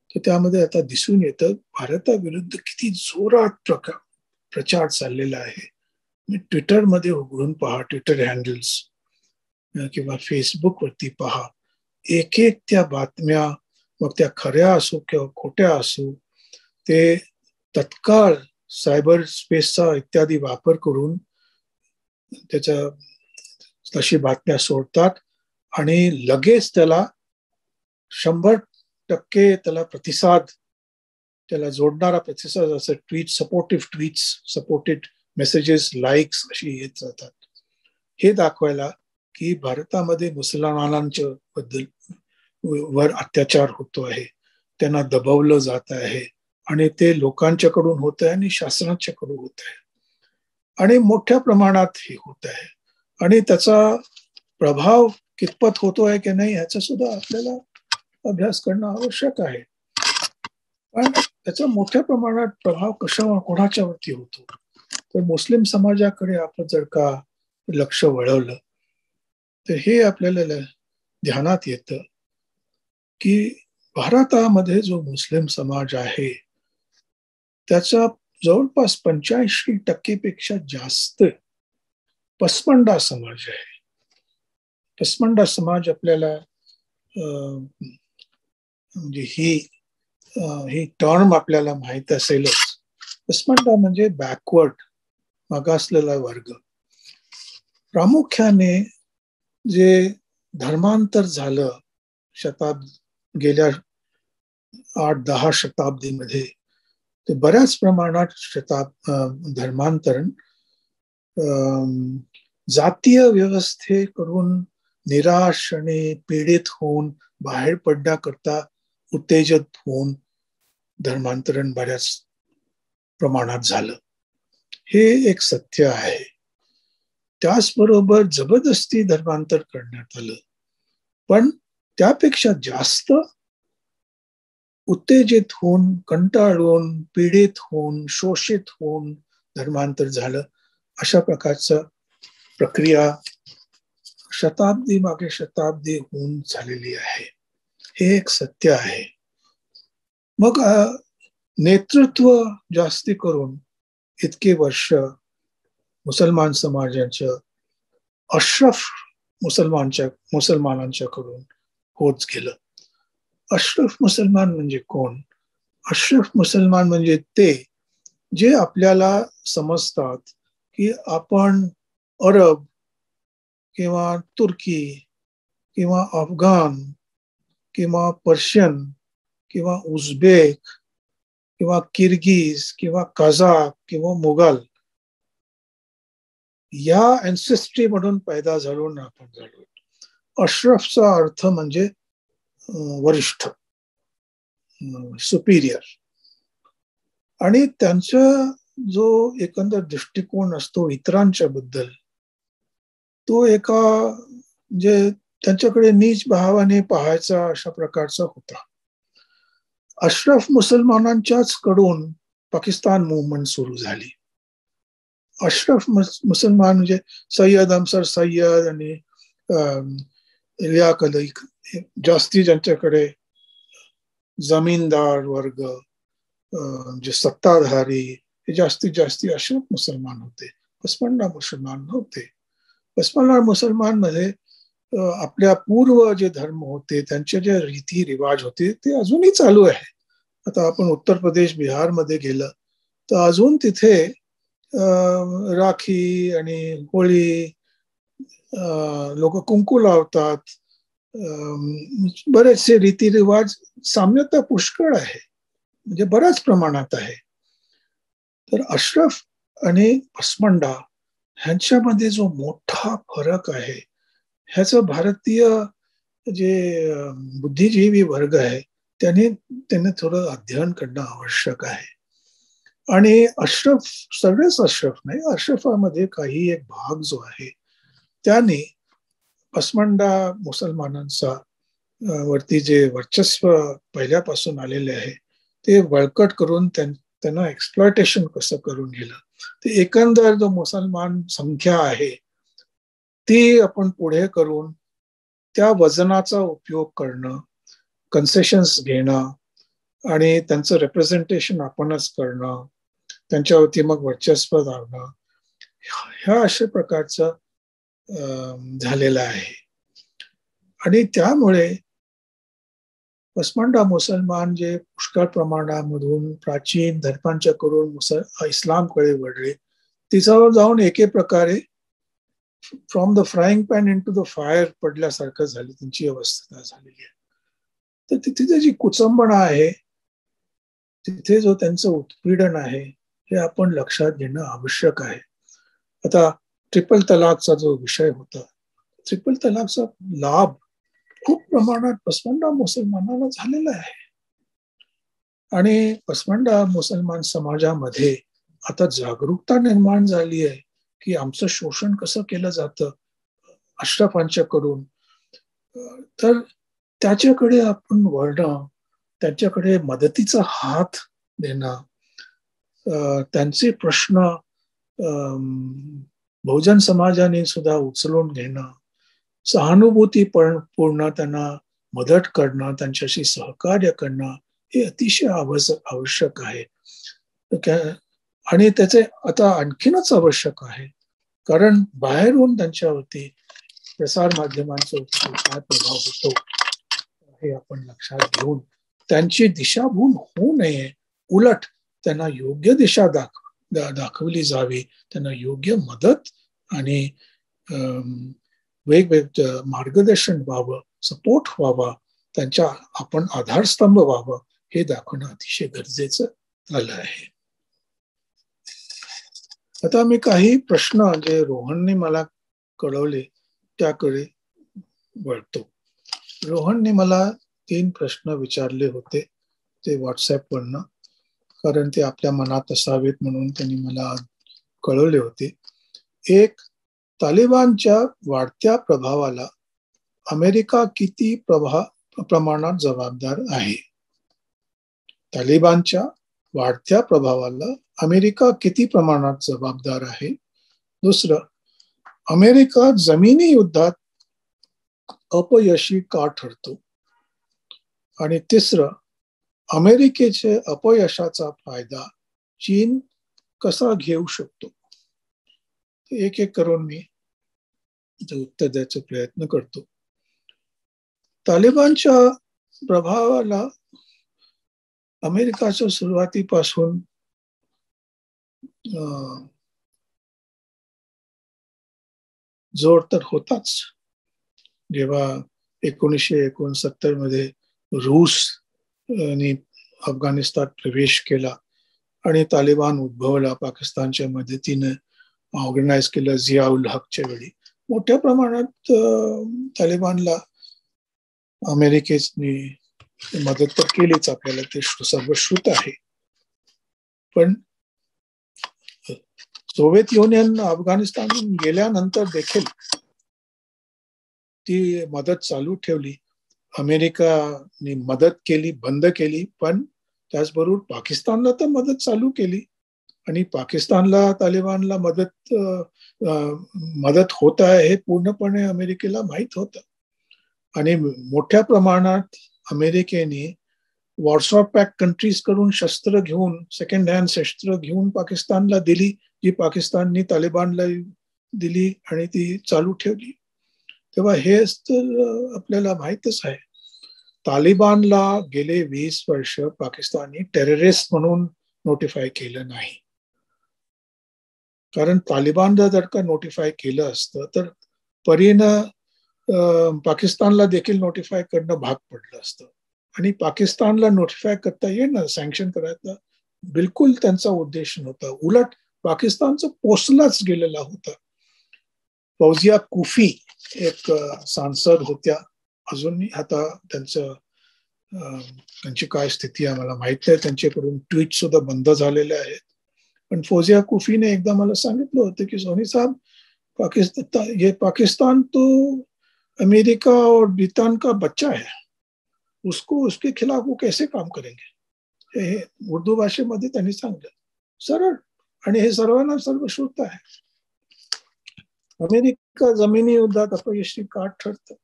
तर त्यामध्ये आता दिसून येतं भारताविरुद्ध किती जोरात प्रचार चाललेला आहे. ट्विटरमध्ये उघडून पहा, ट्विटर हँडल्स किंवा फेसबुकवरती पहा, एक त्या बातम्या, मग त्या खऱ्या असो किंवा खोट्या असो, ते तत्काळ सायबर स्पेसचा इत्यादी वापर करून त्याच्या तशी बातम्या सोडतात आणि लगेच त्याला 100% त्याला प्रतिसाद, त्याला जोडणारा प्रतिसाद असं tweet, supportive tweets, supported messages, likes अशी येत जातात. हे दाखवायला की भारतामध्ये मुसलमानांच्या बद्दल वर अत्याचार होतो आहे, त्यांना दबवलं जात आहे आणि ते लोकांच्याकडून होत आहे आणि शासनाच्याकडून होत आहे आणि मोठ्या प्रमाणात हे होत आहे. आणि त्याचा प्रभाव कितपत होतोय की नाही याचा सुद्धा आपल्याला अभ्यास करणं आवश्यक आहे. पण त्याचा मोठ्या प्रमाणात प्रभाव कोणाच्यावरती होतो तर मुस्लिम समाजाकडे आपण जर का लक्ष वळवलं तर हे आपल्याला ध्यानात येतं की भारतामध्ये जो मुस्लिम समाज आहे त्याचा जवळपास 85% पेक्षा जास्त पसमंडा समाज आहे. पसमंडा समाज आपल्याला म्हणजे ही टर्म आपल्याला माहित असेलच. पसमंडा म्हणजे बॅकवर्ड, मागासलेला वर्ग. प्रामुख्याने जे धर्मांतर झालं गेल्या 8-10 शताब्दीमध्ये, ते बऱ्याच प्रमाणात धर्मांतरण जातीय व्यवस्थेकडून निराश आणि पीडित होऊन बाहेर पडण्याकरता उत्तेजित होऊन धर्मांतरण बऱ्याच प्रमाणात झालं. हे एक सत्य आहे. त्याचबरोबर जबरदस्ती धर्मांतर करण्यात आलं, पण त्यापेक्षा जास्त उत्तेजित होऊन, कंटाळून, पीडित होऊन, शोषित होऊन धर्मांतर झालं. अशा प्रकारचं प्रक्रिया शताब्दी मागे शताब्दी होऊन झालेली आहे. हे एक सत्य आहे. मग नेतृत्व जास्ती करून इतके वर्ष मुसलमान समाजाच्या अशरफ मुसलमानांच्याकडून होत गेलं. अशरफ मुसलमान म्हणजे कोण? अशरफ मुसलमान म्हणजे ते जे आपल्याला समजतात की आपण अरब किंवा तुर्की किंवा अफगाण किंवा पर्शियन किंवा उझबेक किंवा किर्गिज किंवा कझाक किंवा मुघल या अँसेस्ट्री मधून पैदा झालो आपण झालो. अशरफचा अर्थ म्हणजे वरिष्ठ, सुपिरियर, आणि त्यांचा जो एकंदर दृष्टिकोन असतो इतरांच्या बद्दल, तो एका म्हणजे त्यांच्याकडे नीच भावाने पाहायचा अशा प्रकारचा होता. अशरफ मुसलमानांच्याच कडून पाकिस्तान मुवमेंट सुरू झाली. अशरफ मुसलमान म्हणजे सय्यद अमसर सय्यद आणि इलियाक अली, जास्ती ज्यांच्याकडे जमीनदार वर्ग, जे सत्ताधारी, हे जास्तीत जास्त अशरफ मुसलमान होते, पसमंडा मुसलमान नव्हते. पसमंडा मुसलमान मध्ये आपल्या पूर्व जे धर्म होते, त्यांचे जे रीती रिवाज होते, ते अजूनही चालू आहे. आता आपण उत्तर प्रदेश, बिहार मध्ये गेलं तर अजून तिथे राखी आणि होळी, लोक कुंकू लावतात, बरेचसे रीतिरिवाज, साम्यता पुष्कळ आहे, म्हणजे बऱ्याच प्रमाणात आहे. तर अशरफ आणि पसमंडा ह्यांच्यामध्ये जो मोठा फरक आहे, ह्याचं भारतीय जे बुद्धिजीवी वर्ग आहे त्यांनी थोडं अध्ययन करणं आवश्यक आहे. आणि अशरफ, सगळेच अशरफ नाही, अशरफामध्ये काही एक भाग जो आहे त्याने पसमंडा मुसलमानांचा वरती जे वर्चस्व पहिल्यापासून आलेले आहे ते बळकट करून त्यांना एक्सप्लॉयटेशन कसं करून गेलं, ते एकंदर जो मुसलमान संख्या आहे ती आपण पुढे करून त्या वजनाचा उपयोग करणं, कन्सेशन्स घेणं आणि त्यांचं रिप्रेझेंटेशन आपणच करणं, त्यांच्यावरती मग वर्चस्व लावणं, ह्या अशा प्रकारचं झालेलं आहे. आणि त्यामुळे पसमंडा मुसलमान जे पुष्कळ प्रमाणामधून प्राचीन धर्मांच्या करून इस्लामकडे वळले, तिच्यावर जाऊन एके प्रकारे from the frying pan into the fire पडल्यासारखं झाली, त्यांची अवस्था झालेली आहे. तर तिथे जी कुचंबणा आहे, तिथे जो त्यांचं उत्पीडन आहे, हे आपण लक्षात घेणं आवश्यक आहे. आता ट्रिपल तलाकचा जो विषय होता, ट्रिपल तलाकचा लाभ खूप प्रमाणात पसमंडा मुसलमानांना झालेला आहे. आणि पसमंडा मुसलमान समाजामध्ये आता जागरूकता निर्माण झाली आहे की आमचं शोषण कसं केलं जातं अशरफांच्याकडून. तर त्याच्याकडे आपण वळणं, त्यांच्याकडे मदतीचा हात देणं, त्यांचे प्रश्न बहुजन समाजाने सुद्धा उचलून घेणं, सहानुभूती पूर्ण त्यांना मदत करणं, त्यांच्याशी सहकार्य करणं, हे अतिशय आवश्यक आहे. आणि त्याचे आता आणखीनच आवश्यक आहे, कारण बाहेरून त्यांच्यावरती प्रसार माध्यमांचा काय प्रभाव होतो हे आपण लक्षात घेऊन त्यांची दिशाभूल होऊ नये, उलट त्यांना योग्य दिशा दाखवली जावी, त्यांना योग्य मदत आणि वेगवेगळं मार्गदर्शन व्हावं, सपोर्ट व्हावा, त्यांच्या आपण आधारस्तंभ व्हावं, हे दाखवणं अतिशय गरजेचं झालं आहे. आता मी काही प्रश्न जे रोहनने मला कळवले त्याकडे वळतो. रोहनने मला 3 प्रश्न विचारले होते, ते व्हॉट्सअपवरनं, कारण ते आपल्या मनात असावेत म्हणून त्यांनी मला कळवले होते. एक, तालिबानच्या वाढत्या प्रभावाला अमेरिका किती प्रमाणात जबाबदार आहे? तालिबानच्या वाढत्या प्रभावाला अमेरिका किती प्रमाणात जबाबदार आहे? दुसरं, अमेरिका जमिनी युद्धात अपयशी का ठरतो? आणि तिसरं, अमेरिकेचे अपयशाचा फायदा चीन कसा घेऊ शकतो? एक एक करून मी उत्तर द्यायचा प्रयत्न करतो. तालिबानच्या प्रभावाला अमेरिकाच्या सुरुवातीपासून जोर तर होताच. जेव्हा 1969 मध्ये रूस आणि अफगाणिस्तान प्रवेश केला आणि तालिबान उद्भवला, पाकिस्तानच्या मदतीने ऑर्गनाइज केलं झिया उल हकच्या वेळी, मोठ्या प्रमाणात तालिबानला अमेरिकेने मदत तर केलीच आपल्याला, ते सर्वश्रुत आहे. पण सोव्हिएत युनियन अफगाणिस्तान गेल्यानंतर देखील ती मदत चालू ठेवली. अमेरिकाने मदत केली, बंद केली, पण त्याचबरोबर पाकिस्तानला तर मदत चालू केली. आणि पाकिस्तानला, तालिबानला मदत होत आहे हे पूर्णपणे अमेरिकेला माहीत होतं. आणि मोठ्या प्रमाणात अमेरिकेने वॉर्सॉ पॅक्ट कंट्रीज कडून शस्त्र घेऊन, सेकंड हँड शस्त्र घेऊन पाकिस्तानला दिली, जी पाकिस्तानने तालिबानला दिली आणि ती चालू ठेवली. तेव्हा हेच तर आपल्याला माहीतच आहे. तालिबानला गेले 20 वर्ष पाकिस्तानने टेररिस्ट म्हणून नोटिफाय केलं नाही. कारण तालिबानला जर का नोटिफाय केलं असतं तर परीनं पाकिस्तानला देखील नोटिफाय करणं भाग पडलं असतं. आणि पाकिस्तानला नोटिफाय करता येणं, सँक्शन करायचा बिलकुल त्यांचा उद्देश नव्हता. उलट पाकिस्तानचा पोचलाच गेलेला होता. फौजिया कुफी एक सांसद होत्या, अजूनही आता त्यांची काय स्थिती आहे मला माहित नाही. त्यांच्याकडून ट्विट सुद्धा बंद झालेले आहेत. पण फौजिया कुफीने एकदा मला सांगितलं होतं की सोनी साहब, पाकिस्तान तो अमेरिका और ब्रिटेन का बच्चा है, उसको उसके खिलाफ वो कैसे काम करेंगे. हे उर्दू भाषेमध्ये त्यांनी सांगितलं, सरळ. आणि हे सर्वांना सर्वश्रुत आहे. अमेरिका जमिनी युद्धात अपयशी का ठरतं?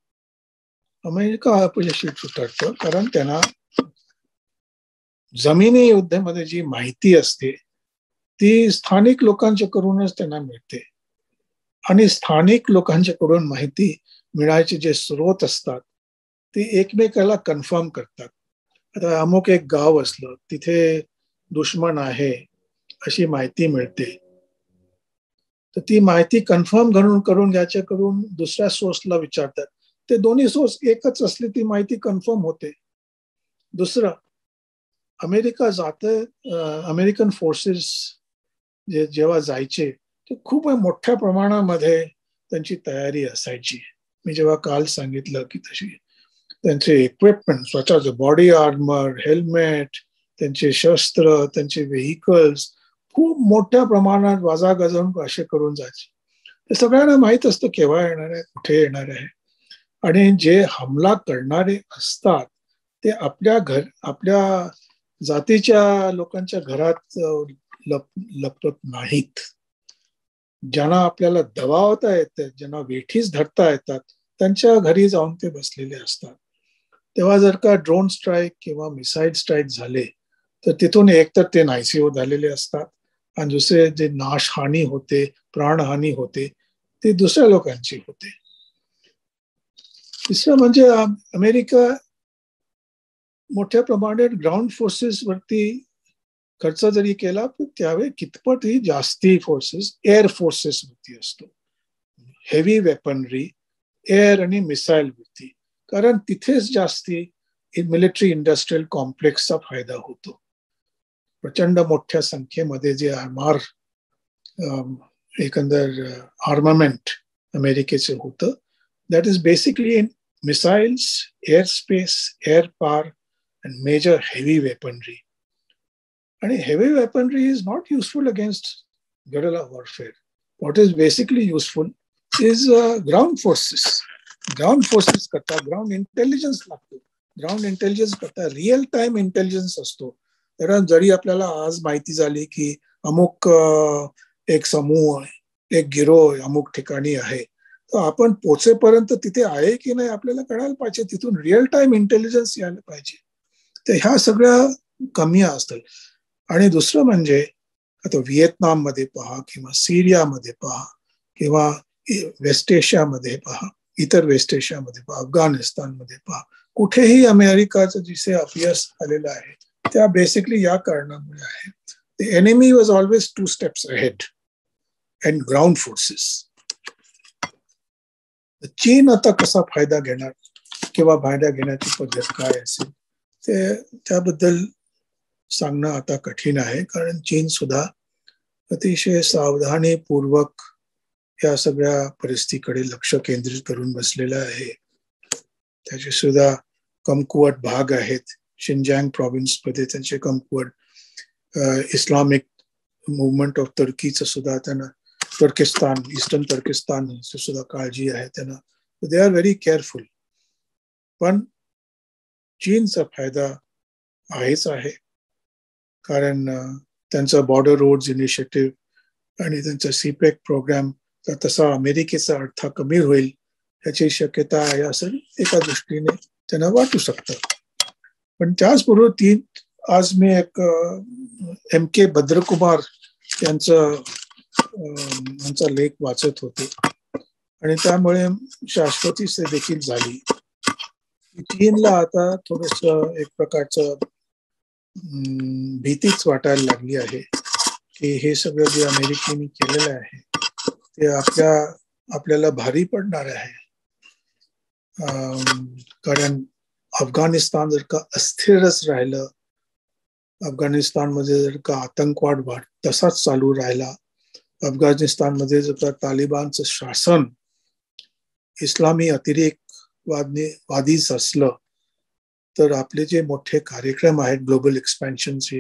अमेरिका अपयशी ठरतं कारण त्यांना जमिनी युद्धामध्ये जी माहिती असते ती स्थानिक लोकांच्याकडूनच त्यांना मिळते. आणि स्थानिक लोकांच्याकडून माहिती मिळायचे जे स्रोत असतात ते एकमेकाला कन्फर्म करतात. आता अमुक एक गाव असलं, तिथे दुश्मन आहे अशी माहिती मिळते, तर ती माहिती कन्फर्म करून याच्याकडून दुसऱ्या सोर्सला विचारतात. ते दोन्ही सोर्स एकच असले ती माहिती कन्फर्म होते. दुसरं, अमेरिकन फोर्सेस जेव्हा जायचे ते खूप मोठ्या प्रमाणामध्ये त्यांची तयारी असायची. मी जेव्हा काल सांगितलं की तशी त्यांचे इक्विपमेंट, स्वतःचे बॉडी आर्मर, हेल्मेट, त्यांचे शस्त्र, त्यांचे व्हेइकल्स खूप मोठ्या प्रमाणात वाजागजून असे करून जायचे. ते सगळ्यांना माहित असतं केव्हा येणार आहे, कुठे येणार आहे. आणि जे हमला करणारे असतात ते आपल्या जातीच्या लोकांच्या घरात लपत नाहीत. ज्यांना आपल्याला दबावता येतं, ज्यांना वेठीस धरता येतात, त्यांच्या घरी जाऊन ते बसलेले असतात. तेव्हा जर का ड्रोन स्ट्राईक किंवा मिसाईल स्ट्राईक झाले तर तिथून एकतर ते नाहीसे झालेले असतात आणि दुसरे जे नाशहानी होते, प्राणहानी होते, ते दुसऱ्या लोकांची होते. तिसरं म्हणजे अमेरिका मोठ्या प्रमाणात ग्राउंड फोर्सेस वरती खर्च जरी केला तर त्यावेळी कितपतही जास्ती फोर्सेस एअर फोर्सेस वरती असतो. हेवी वेपनरी, एअर आणि मिसाईल वरती. कारण तिथेच जास्ती मिलिटरी इंडस्ट्रियल कॉम्प्लेक्सचा फायदा होतो. प्रचंड मोठ्या संख्येमध्ये जे एकंदर आर्मामेंट अमेरिकेचे होतं, that is basically in missiles, air space, air power and major heavy weaponry. And heavy weaponry is not useful against guerrilla warfare. What is basically useful is ground forces. Ground forces करता ground intelligence लागतो. Ground intelligence करता real time intelligence असतो. कारण जरी आपल्याला आज माहिती झाली की अमुक एक समूह, एक गिरोह अमुक ठिकाणी आहे, तर आपण पोचेपर्यंत तिथे आहे की नाही आपल्याला कळायला पाहिजे. तिथून रिअल टाइम इंटेलिजन्स यायला पाहिजे. तर ह्या सगळ्या कमी असतात. आणि दुसरं म्हणजे आता व्हिएतनाममध्ये पहा किंवा सिरियामध्ये पहा किंवा वेस्ट एशियामध्ये पहा, इतर वेस्ट एशियामध्ये पहा, अफगाणिस्तानमध्ये पहा, कुठेही अमेरिकाचं जिथे अपयश आलेलं आहे त्या बेसिकली या कारणामुळे आहे. The enemy was always 2 steps ahead and ground forces. चीन आता कसा फायदा घेणार किंवा फायदा घेण्याची पद्धत काय असेल ते त्याबद्दल सांगणं आता कठीण आहे. कारण चीन सुद्धा अतिशय सावधानीपूर्वक या सगळ्या परिस्थितीकडे लक्ष केंद्रित करून बसलेलं आहे. त्याची सुद्धा कमकुवत भाग आहेत, शिंजांग प्रॉव्हिन्स मध्ये त्यांचे कमकुवत, इस्लामिक मुवमेंट ऑफ तुर्कीचं सुद्धा त्यांना, तुर्किस्तान, ईस्टर्न तुर्किस्तान सुद्धा काळजी आहे त्यांना. They are very careful. पण चीनचा फायदा आहेच आहे, कारण त्यांचा बॉर्डर रोड्स इनिशिएटिव्ह आणि त्यांचा सीपॅक प्रोग्राम, तर तसा अमेरिकेचा अडथळा कमी होईल याची शक्यता आहे असं एका दृष्टीने त्यांना वाटू शकतं. पण त्याचबरोबर आज मी एक MK भद्रकुमार यांचा लेख वाचत होते आणि त्यामुळे शाश्वती देखील झाली. चीनला आता थोडस एक प्रकारचं भीतीच वाटायला लागली आहे की हे सगळं जे अमेरिकेने केलेलं आहे ते आपल्याला भारी पडणार आहे. कारण अफगाणिस्तान जर का अस्थिरच राहिलं, अफगाणिस्तानमध्ये जर का आतंकवाद तसाच चालू राहिला, अफगाणिस्तानमध्ये जर का तालिबानचं शासन इस्लामी अतिरेकवादीच असलं तर आपले जे मोठे कार्यक्रम आहेत ग्लोबल एक्सपॅन्शनचे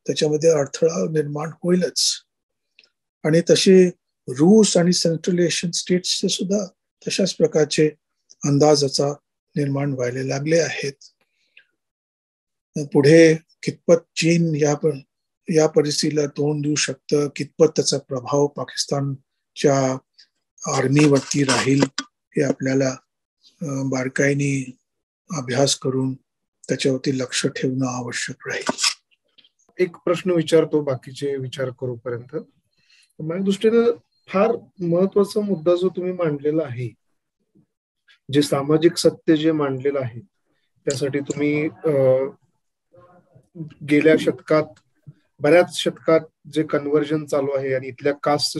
त्याच्यामध्ये अडथळा निर्माण होईलच. आणि तसे रूस आणि सेंट्रल एशियन स्टेट्सचे सुद्धा तशाच प्रकारचे अंदाजाचा निर्माण व्हायला लागले आहेत. पुढे कितपत चीन या परिस्थितीला तोंड देऊ शकतं, कितपत त्याचा प्रभाव पाकिस्तानच्या आर्मीवरती राहील हे आपल्याला बारकाईने अभ्यास करून त्याच्यावरती लक्ष ठेवणं आवश्यक राहील. एक प्रश्न विचारतो बाकीचे विचार करूपर्यंत. माझ्या दृष्टीनं फार महत्वाचा मुद्दा जो तुम्ही मांडलेला आहे, जे सामाजिक सत्य जे मांडलेलं आहे, त्यासाठी तुम्ही गेल्या शतकात, बऱ्याच शतकात जे कन्व्हर्जन चालू आहे आणि इथल्या कास्ट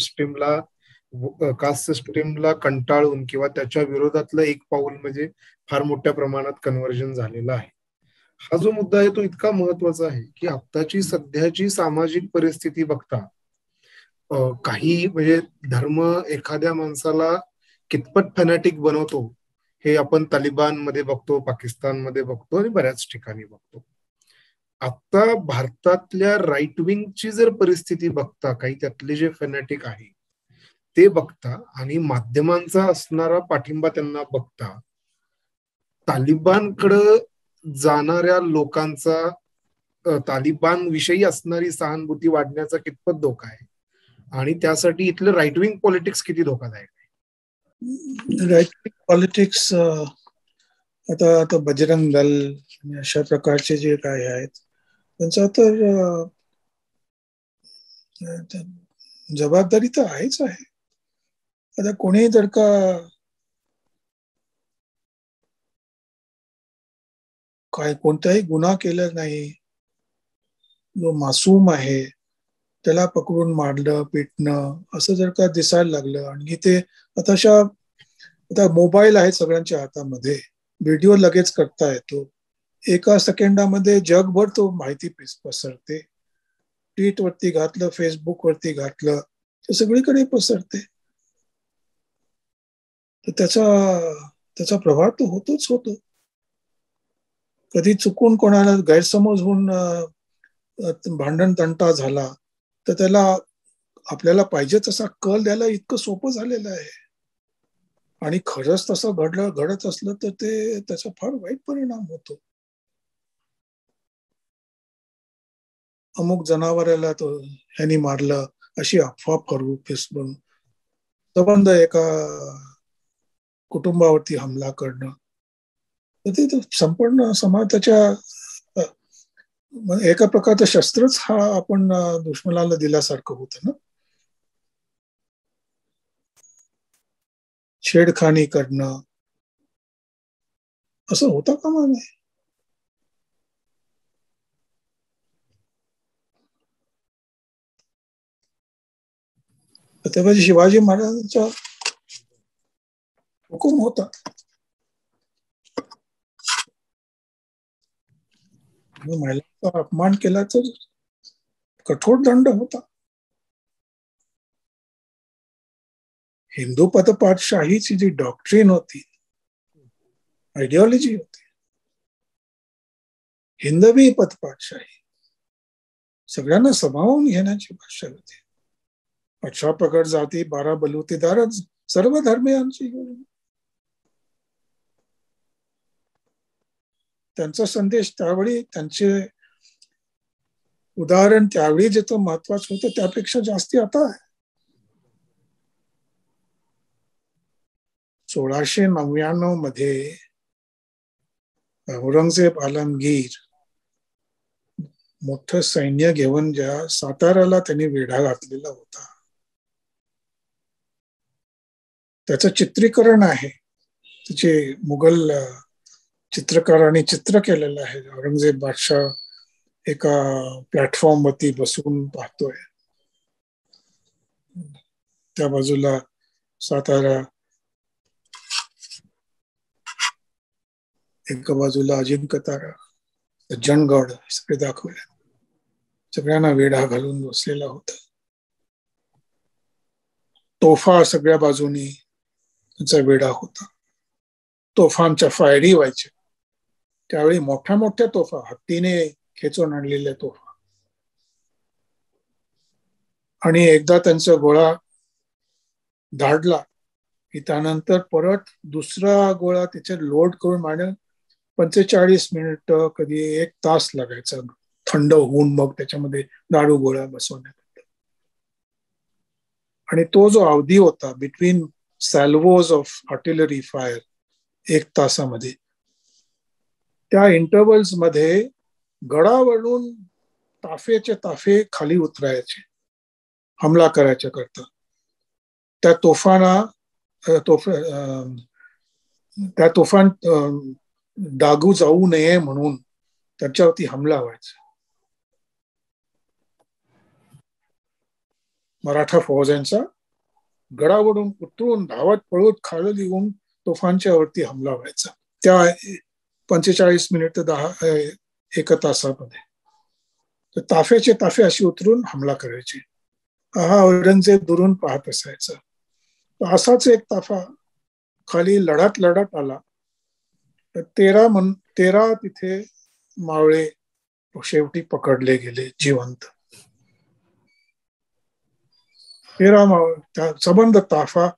सिस्टीमला कंटाळून किंवा त्याच्या विरोधातलं एक पाऊल म्हणजे फार मोठ्या प्रमाणात कन्व्हर्जन झालेलं आहे. हा जो मुद्दा आहे तो इतका महत्वाचा आहे की आत्ताची सध्याची सामाजिक परिस्थिती बघता काही म्हणजे धर्म एखाद्या माणसाला कितपत फॅनॅटिक बनवतो हे आपण तालिबानमध्ये बघतो, पाकिस्तानमध्ये बघतो आणि बऱ्याच ठिकाणी बघतो. आता भारतातल्या राईट विंगची जर परिस्थिती बघता, काही त्यातले जे फॅनॅटिक आहे ते बघता आणि माध्यमांचा असणारा पाठिंबा त्यांना बघता, तालिबानकडं जाणाऱ्या लोकांचा तालिबान विषयी असणारी सहानुभूती वाढण्याचा कितपत धोका आहे आणि त्यासाठी इथलं राईट विंग पॉलिटिक्स किती धोकादायक आहे? राईट विंग पॉलिटिक्स आता बजरंग दल आणि अशा प्रकारचे जे काय आहेत त्यांचा तर जबाबदारी तर आहेच आहे. आता कोणी जर का कोणताही गुन्हा केला नाही, जो मासूम आहे त्याला पकडून मारलं, पिटणं असं जर का दिसायला लागलं, आणि ते आता मोबाईल आहे सगळ्यांच्या हातामध्ये, व्हिडिओ लगेच करता येतो, एका सेकंडामध्ये जगभर तो माहिती पसरते. ट्विट वरती घातलं, फेसबुक वरती घातलं तर सगळीकडे पसरते. तर त्याचा प्रभाव तो होतोच होतो. कधी चुकून कोणाला गैरसमज होऊन भांडण तंटा झाला तर त्याला आपल्याला पाहिजे तसा कल द्यायला इतकं सोपं झालेलं आहे. आणि खरंच तसं घडत असलं तर त्याचा फार वाईट परिणाम होतो. अमुक जनावराला तो ह्यानी मारलं अशी अफवा फरवू, फेसबुक संबंध एका कुटुंबावरती हमला करणं, तर ते संपूर्ण समाजाच्या एका प्रकारचं शस्त्रच हा आपण दुश्मनाला दिल्यासारखं होतं ना. छेडखानी करणं असं होतं कामा नये. छत्रपती शिवाजी महाराजांचा हुकूम होता, महिलांचा अपमान केला तर कठोर दंड होता. हिंदू पदपाठशाहीची जी डॉक्ट्रिन होती, आयडिओलॉजी होती, हिंदवी पथपातशाही, सगळ्यांना समावून घेण्याची भाषा होती. 18 प्रगट जाती, 12 बलुतेदार, सर्व धर्मियांची. त्यांचा संदेश त्यावेळी, त्यांचे उदाहरण त्यावेळी जिथं महत्वाचं होतं त्यापेक्षा जास्ती आता आहे. 1699 मध्ये औरंगजेब आलमगीर मोठं सैन्य घेऊन ज्या साताऱ्याला त्यांनी वेढा घातलेला होता, त्याचं चित्रीकरण आहे. त्याचे मुघल चित्रकारांनी चित्र केलेलं आहे. औरंगजेब बादशाह एका प्लॅटफॉर्म वरती बसून पाहतोय, त्या बाजूला सातारा, एका बाजूला अजिंक्यतारा, सज्जनगड, सगळे दाखवले. सगळ्यांना वेढा घालून बसलेला होता. तोफा सगळ्या बाजूनी त्यांचा वेढा होता. तोफांच्या फायरी व्हायच्या. त्यावेळी मोठ्या मोठ्या तोफा, हत्तीने खेचून आणलेल्या तोफा. आणि एकदा त्यांचा गोळा धाडला की त्यानंतर परत दुसरा गोळा त्याच्यात लोड करून मांडून 45 मिनिट, कधी 1 तास लागायचा थंड होऊन मग त्याच्यामध्ये दारू गोळा बसवण्यात. आणि तो जो अवधी होता बिटवीन सॅल्वोज ऑफ आर्टिलरी फायर 1 तासामध्ये, त्या इंटरव्हल्स मध्ये गडावरून ताफेचे ताफे खाली उतरायचे हमला करायच्या करता. त्या तोफान डागू जाऊ नये म्हणून त्याच्यावरती हमला व्हायचा. मराठा फौजांचा गडावरून उतरून धावत पळत खाली येऊन तोफांच्या वरती हमला व्हायचा त्या 45 मिनिट ते 1 तासामध्ये. तर ताफेचे ताफे अशी उतरून हमला करायचे. हा औरंगजेब दुरून पाहत असायचा. असाच एक ताफा खाली लढत लढत आला. तर 13 तिथे मावळे शेवटी पकडले गेले जिवंत. 13 मावळे, त्या सबंध ताफा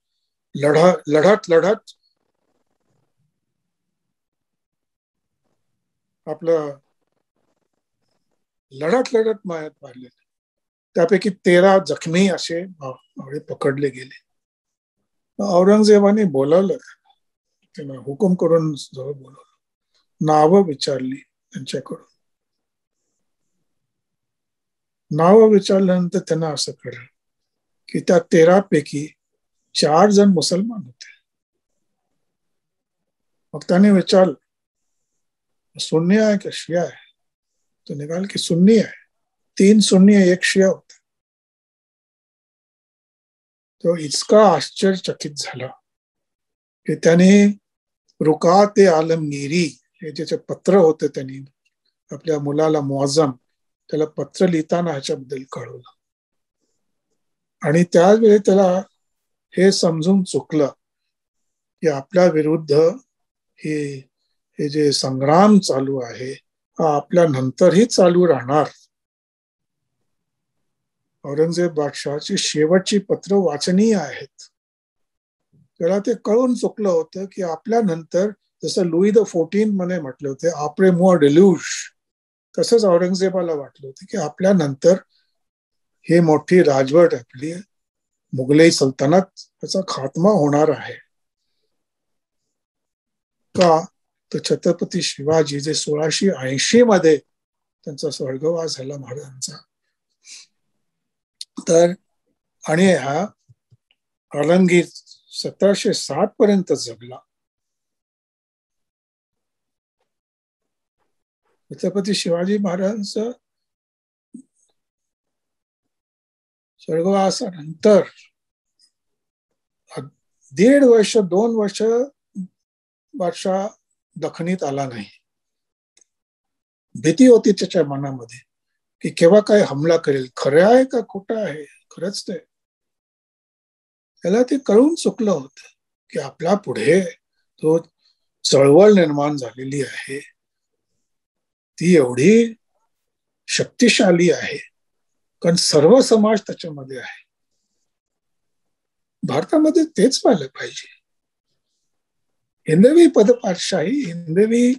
लढत लढत आपलं लढत मायात मारले. त्यापैकी 13 जखमी असे मावळे पकडले गेले. औरंगजेबाने बोलावलं, त्यांना हुकूम करून जवळ बोलवलं, नावं विचारली त्यांच्याकडून. नावं विचारल्यानंतर त्यांना असं कळलं की त्या 13 पैकी 4 जण मुसलमान होते. मग त्याने विचारलं, सुन्नी आहे का शिया आहे? तो निघाल की सुन्नी आहे. 3 सुन्नी आहे, 1 शिया होता. तो इतका आश्चर्यचकित झाला की त्याने रुकात आलमगिरी हे जे पत्र होते, त्यांनी आपल्या मुलाला मुअज्जम त्याला पत्र लिहिताना ह्याच्याबद्दल कळवलं. आणि त्यावेळी त्याला हे समजून चुकलं की आपल्या विरुद्ध हे जे संग्राम चालू आहे हा आपल्या नंतरही चालू राहणार. औरंगजेब बादशहाची शेवटची पत्र वाचनीय आहेत. त्याला ते कळून चुकलं होतं की आपल्या नंतर, जसं लुई द 14 मध्ये म्हटले होते आपरे मुआ डिल्यूज, तसंच औरंगजेबाला वाटलं होतं की आपल्या नंतर हे मोठी राजवट आपली मुघलई सल्तनत त्याचा खात्मा होणार आहे. का तर छत्रपती शिवाजी जे 1680 मध्ये त्यांचा स्वर्गवास झाला महाराजांचा, तर आणि हा आलमगीर 1707 पर्यंत जगला. छत्रपती शिवाजी महाराजांचं स्वर्गवासानंतर 1.5 वर्ष 2 वर्ष बादशाह दखनीत आला नाही. भीती होती त्याच्या मनामध्ये की केव्हा काय हमला करेल, खरं आहे का खोटं आहे. खरंच ते त्याला ते कळून चुकलं होतं की आपल्या पुढे तो चळवळ निर्माण झालेली आहे. ती एवढी शक्तिशाली आहे, कारण सर्व समाज त्याच्यामध्ये आहे. भारतामध्ये तेच व्हायला पाहिजे. हिंदवी पदपातशाही, हिंदवी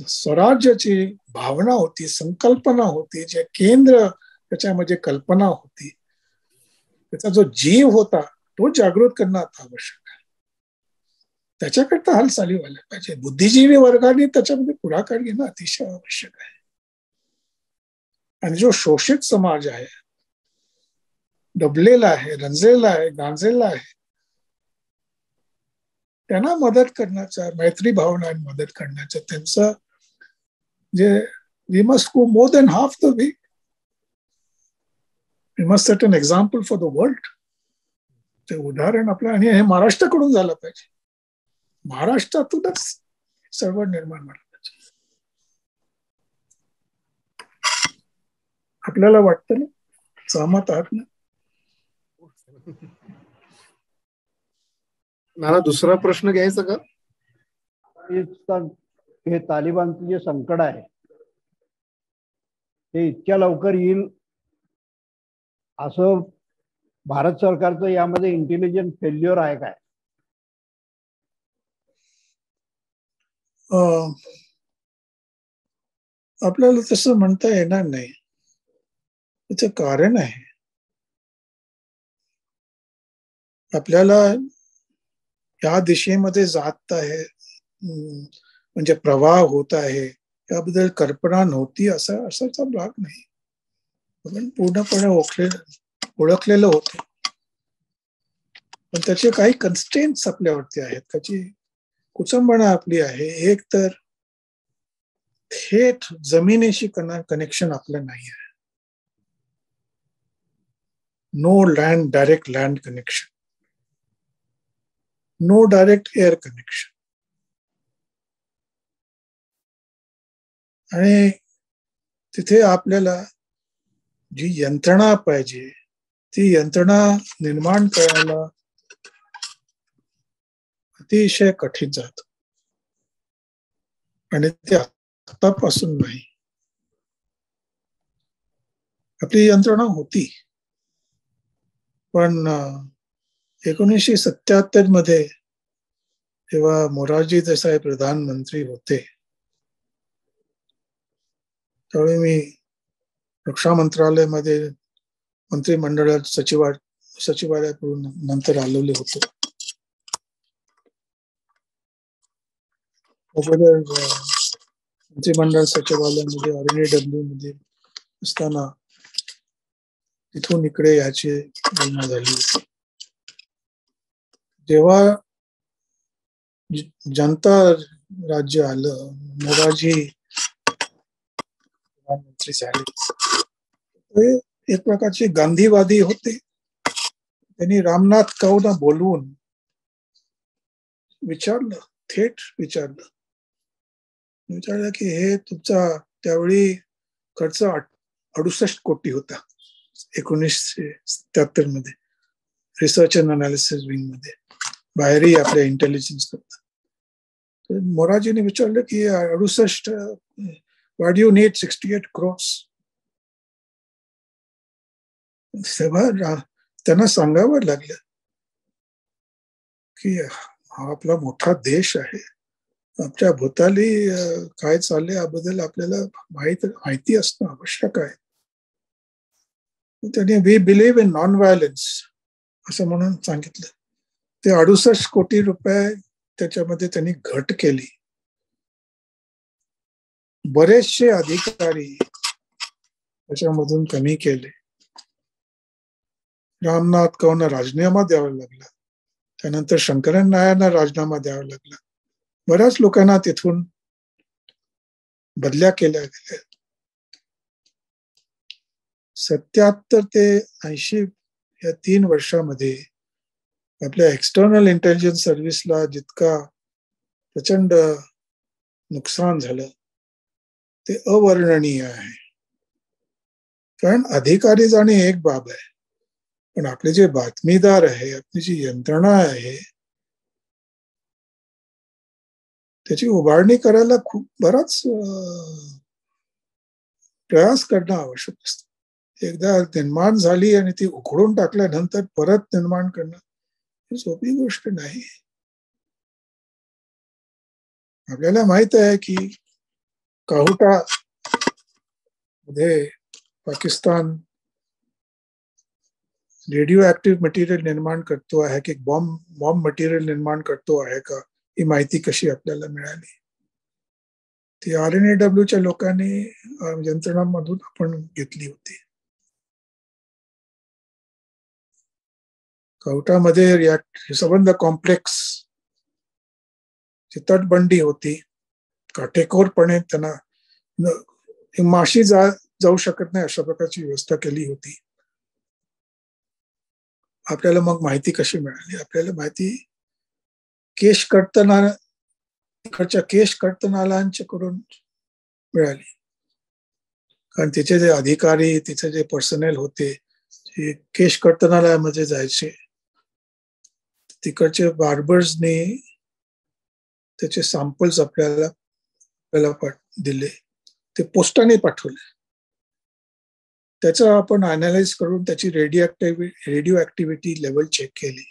स्वराज्याची भावना होती, संकल्पना होती, जे केंद्र त्याच्यामध्ये कल्पना होती, त्याचा जो जीव होता तो जागृत करणं आता आवश्यक आहे. त्याच्याकरता हालचाली व्हायला पाहिजे. बुद्धिजीवी वर्गाने त्याच्यामध्ये पुढाकार घेणं अतिशय आवश्यक आहे. आणि जो शोषित समाज आहे, दबलेला आहे, रंजलेला आहे, गांजलेला आहे, त्यांना मदत करण्याचा, मैत्री भावना मदत करण्याचा, त्यांचं जे we must go more than half the way. We must set an example for the world. ते उदाहरण आपलं, आणि हे महाराष्ट्राकडून झालं पाहिजे. महाराष्ट्रातूनच सर्व निर्माण झालं पाहिजे. आपल्याला वाटतं ना, सहमत आहात ना? नाना, दुसरा प्रश्न घ्यायचा का? हे तालिबानचं जे संकट आहे ते इतक्या लवकर येईल असं भारत सरकारचं यामध्ये इंटेलिजन्स फेल्युअर आहे काय? आपल्याला तसं म्हणता येणार नाही. त्याचं कारण आहे, आपल्याला या दिशेमध्ये जात आहे, म्हणजे प्रवाह होत आहे, याबद्दल कल्पना नव्हती असाचा भाग नाही. आपण पूर्णपणे ओळखलेलं होतं, पण त्याचे काही कन्स्ट्रेंट्स आपल्यावरती आहेत, त्याची कुचंबणा आपली आहे. एक तर थेट जमिनीशी कनेक्शन आपलं नाही आहे. No land, direct land connection, no direct air connection. आणि तिथे आपल्याला जी यंत्रणा पाहिजे ती यंत्रणा निर्माण करायला अतिशय कठीण जात, आणि ते आतापासून नाही. आपली यंत्रणा होती, पण 1977 मध्ये जेव्हा मोरारजी देसाई प्रधानमंत्री होते, त्यावेळी मी रक्षा मंत्रालयामध्ये मंत्रिमंडळात सचिवालयाकडून नंतर आलेले होतो. मंत्रिमंडळ सचिवालयामध्ये RNAW मध्ये असताना तिथून इकडे याची बोलणं झाली. जेव्हा जनता राज्य आलं, मोरारजी प्रधानमंत्री झाले, ते एक प्रकारचे गांधीवादी होते. त्यांनी रामनाथ कौरना बोलवून विचारलं, थेट विचारलं की हे तुमचा त्यावेळी खर्च 68 कोटी होता 1977 मध्ये रिसर्च अँड अनालिसिस विंग मध्ये, बाहेरही आपल्या इंटेलिजन्स करता. तर मोरारजीने विचारलं की 68, why do you need 68 crores? तेव्हा त्यांना सांगावं लागलं की हा आपला मोठा देश आहे, आपल्या भोवताली काय चाललंय याबद्दल आपल्याला माहिती असणं आवश्यक आहे. त्यांनी we believe in non violence असं म्हणून सांगितलं. ते 68 कोटी रुपये त्याच्यामध्ये त्यांनी घट केली. बरेचसे अधिकारी त्याच्यामधून कमी केले. रामनाथ कौरना राजीनामा द्यावा लागला, त्यानंतर शंकरन नायरना राजीनामा द्यावा लागला. बऱ्याच लोकांना तिथून बदल्या केल्या गेल्या. 77 ते 80 या 3 वर्षामध्ये आपल्या एक्सटर्नल इंटेलिजन्स सर्व्हिसला जितका प्रचंड नुकसान झालं ते अवर्णनीय आहे. कारण अधिकारी जाणे एक बाब आहे, पण आपले जे बातमीदार आहे, आपली जी यंत्रणा आहे, त्याची उभारणी करायला खूप बराच प्रयास करणं आवश्यक असतं. एकदा निर्माण झाली आणि ती उखडून टाकल्यानंतर परत निर्माण करणं ही सोपी गोष्ट नाही. आपल्याला माहित आहे की काहुटा मध्ये पाकिस्तान रेडिओ ऍक्टिव्ह मटेरियल निर्माण करतो आहे की बॉम्ब मटेरियल निर्माण करतो आहे का, ही माहिती कशी आपल्याला मिळाली? ती RNAWच्या लोकांनी यंत्रणांमधून आपण घेतली होती. कवटामध्ये संबंध कॉम्प्लेक्स ची तटबंदी होती. काटेकोरपणे त्यांना माशी जाऊ शकत नाही अशा प्रकारची व्यवस्था केली होती. आपल्याला मग माहिती कशी मिळाली? आपल्याला माहिती केश कर्तनालयांच्याकडून मिळाली. कारण तिचे जे अधिकारी, तिचे जे पर्सनल होते, ते केश कर्तनालयामध्ये जायचे. तिकडचे बार्बर्सने त्याचे सॅम्पल्स आपल्याला दिले. ते पोस्टाने पाठवले. त्याचं आपण अनालाइज करून त्याची रेडिओ ऍक्टिव्हिटी लेवल चेक केली.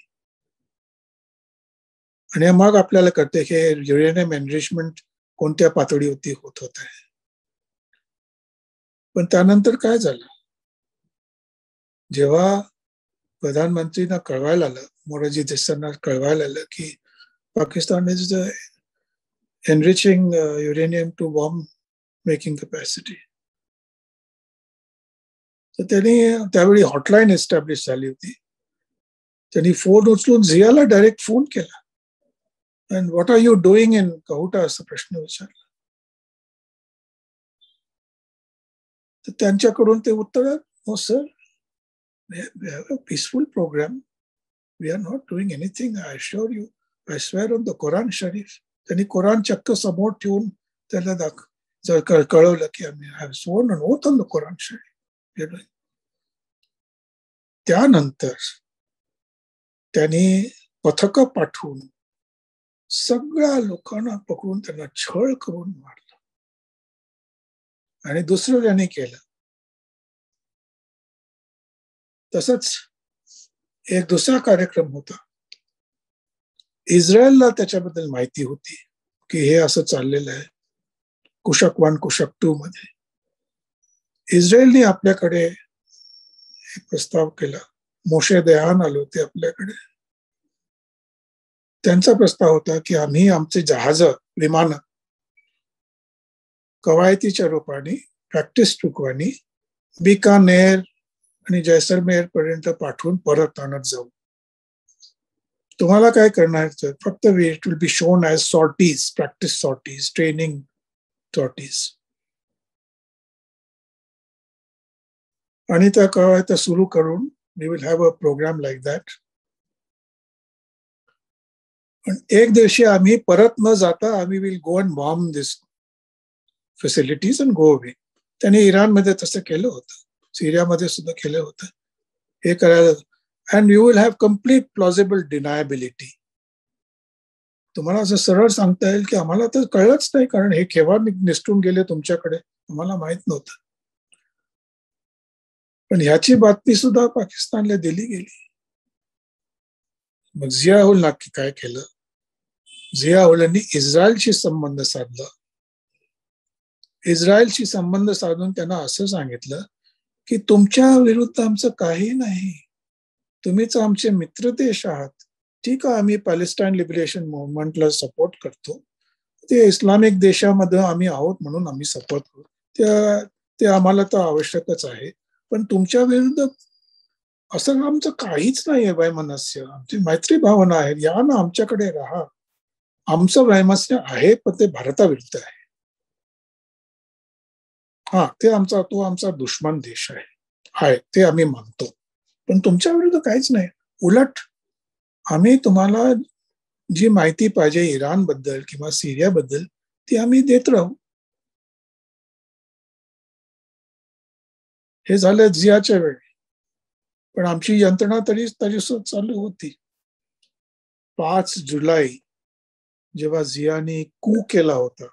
आणि मग आपल्याला कळते की युरेनियम एनरिचमेंट कोणत्या पातळीवरती होत आहे. पण त्यानंतर काय झालं? जेव्हा प्रधानमंत्रींना कळवायला आलं, मोरारजी देसाईंना कळवायला आलं की Pakistan is enriching uranium to bomb making capacity, तर त्यांनी त्यावेळी हॉटलाईन एस्टॅब्लिश झाली होती. त्यांनी फोन उचलून झियाला डायरेक्ट फोन केला. And what are you doing in Kahuta असा प्रश्न विचारला. तर त्यांच्याकडून ते उत्तर, हो sir, we have a peaceful program. We are not doing anything. I assure you. I swear on the Quran Sharif. त्यांनी कुराण चक्क समोर ठेवून त्याला कळवलं की आम्ही I have sworn an oath on the Quran Sharif. त्यानंतर त्यांनी पथक पाठवून सगळ्या लोकांना पकडून त्यांना छळ करून मारलं. आणि दुसरं त्यांनी केलं, तसंच एक दुसरा कार्यक्रम होता. इस्रायलला त्याच्याबद्दल माहिती होती की हे असं चाललेलं आहे. कुशक 1 कुशक 2 मध्ये इस्रायलने आपल्याकडे एक प्रस्ताव केला. मोशे दयान आले होते आपल्याकडे. त्यांचा प्रस्ताव होता की आम्ही आमचे जहाज, विमान कवायतीच्या रूपाने, प्रॅक्टिस रूपाने बिकानेर आणि जैसलमेर पर्यंत पाठवून परत आणत जाऊ. तुम्हाला काय करणार? फक्त it will be shown as sorties, practice sorties, training sorties. आणि त्या कवायत्या सुरू करून we will have a program like that. पण एक दिवशी आम्ही परत न जाता आम्ही will go and bomb this facilities and go away. त्यांनी इराणमध्ये तसं केलं होतं, सिरियामध्ये सुद्धा केलं होतं. हे करायला and you will have complete plausible deniability. तुम्हाला असं सरळ सांगता येईल की आम्हाला तर कळलंच नाही, कारण हे केव्हा निसटून गेले तुमच्याकडे आम्हाला माहित नव्हतं. पण ह्याची बातमी सुद्धा पाकिस्तानला दिली गेली. मग झियाउल नक्की काय केलं? झियाउलनी इस्रायलशी संबंध साधला. इस्रायलशी संबंध साधून त्यांना असं सांगितलं की तुमच्या विरुद्ध आमचं काही नाही, तुम्हीच आमचे मित्र देश आहात. ठीक आहे, आम्ही पॅलेस्टाईन लिबरेशन मुव्हमेंटला सपोर्ट करतो. ते इस्लामिक देशामध्ये आम्ही आहोत म्हणून आम्ही सपोर्ट करू. ते आम्हाला तर आवश्यकच आहे. पण तुमच्या विरुद्ध असं आमचं काहीच नाही आहे वैमनस्य. आमची मैत्री भावना आहे. या ना आमच्याकडे राहा. आमचं वैमनस्य आहे, पण ते भारताविरुद्ध आहे. हा, तो आमचा दुश्मन देश आहे ते आम्ही मानतो, पण तुमच्या विरुद्ध काहीच नाही. उलट आम्ही तुम्हाला जी माहिती पाहिजे इराण बद्दल किंवा सिरियाबद्दल ती आम्ही देत राहू. हे झालं झियाच्या वेळी. पण आमची यंत्रणा तरी चालू होती. 5 जुलै जेव्हा झियाने कू केला होता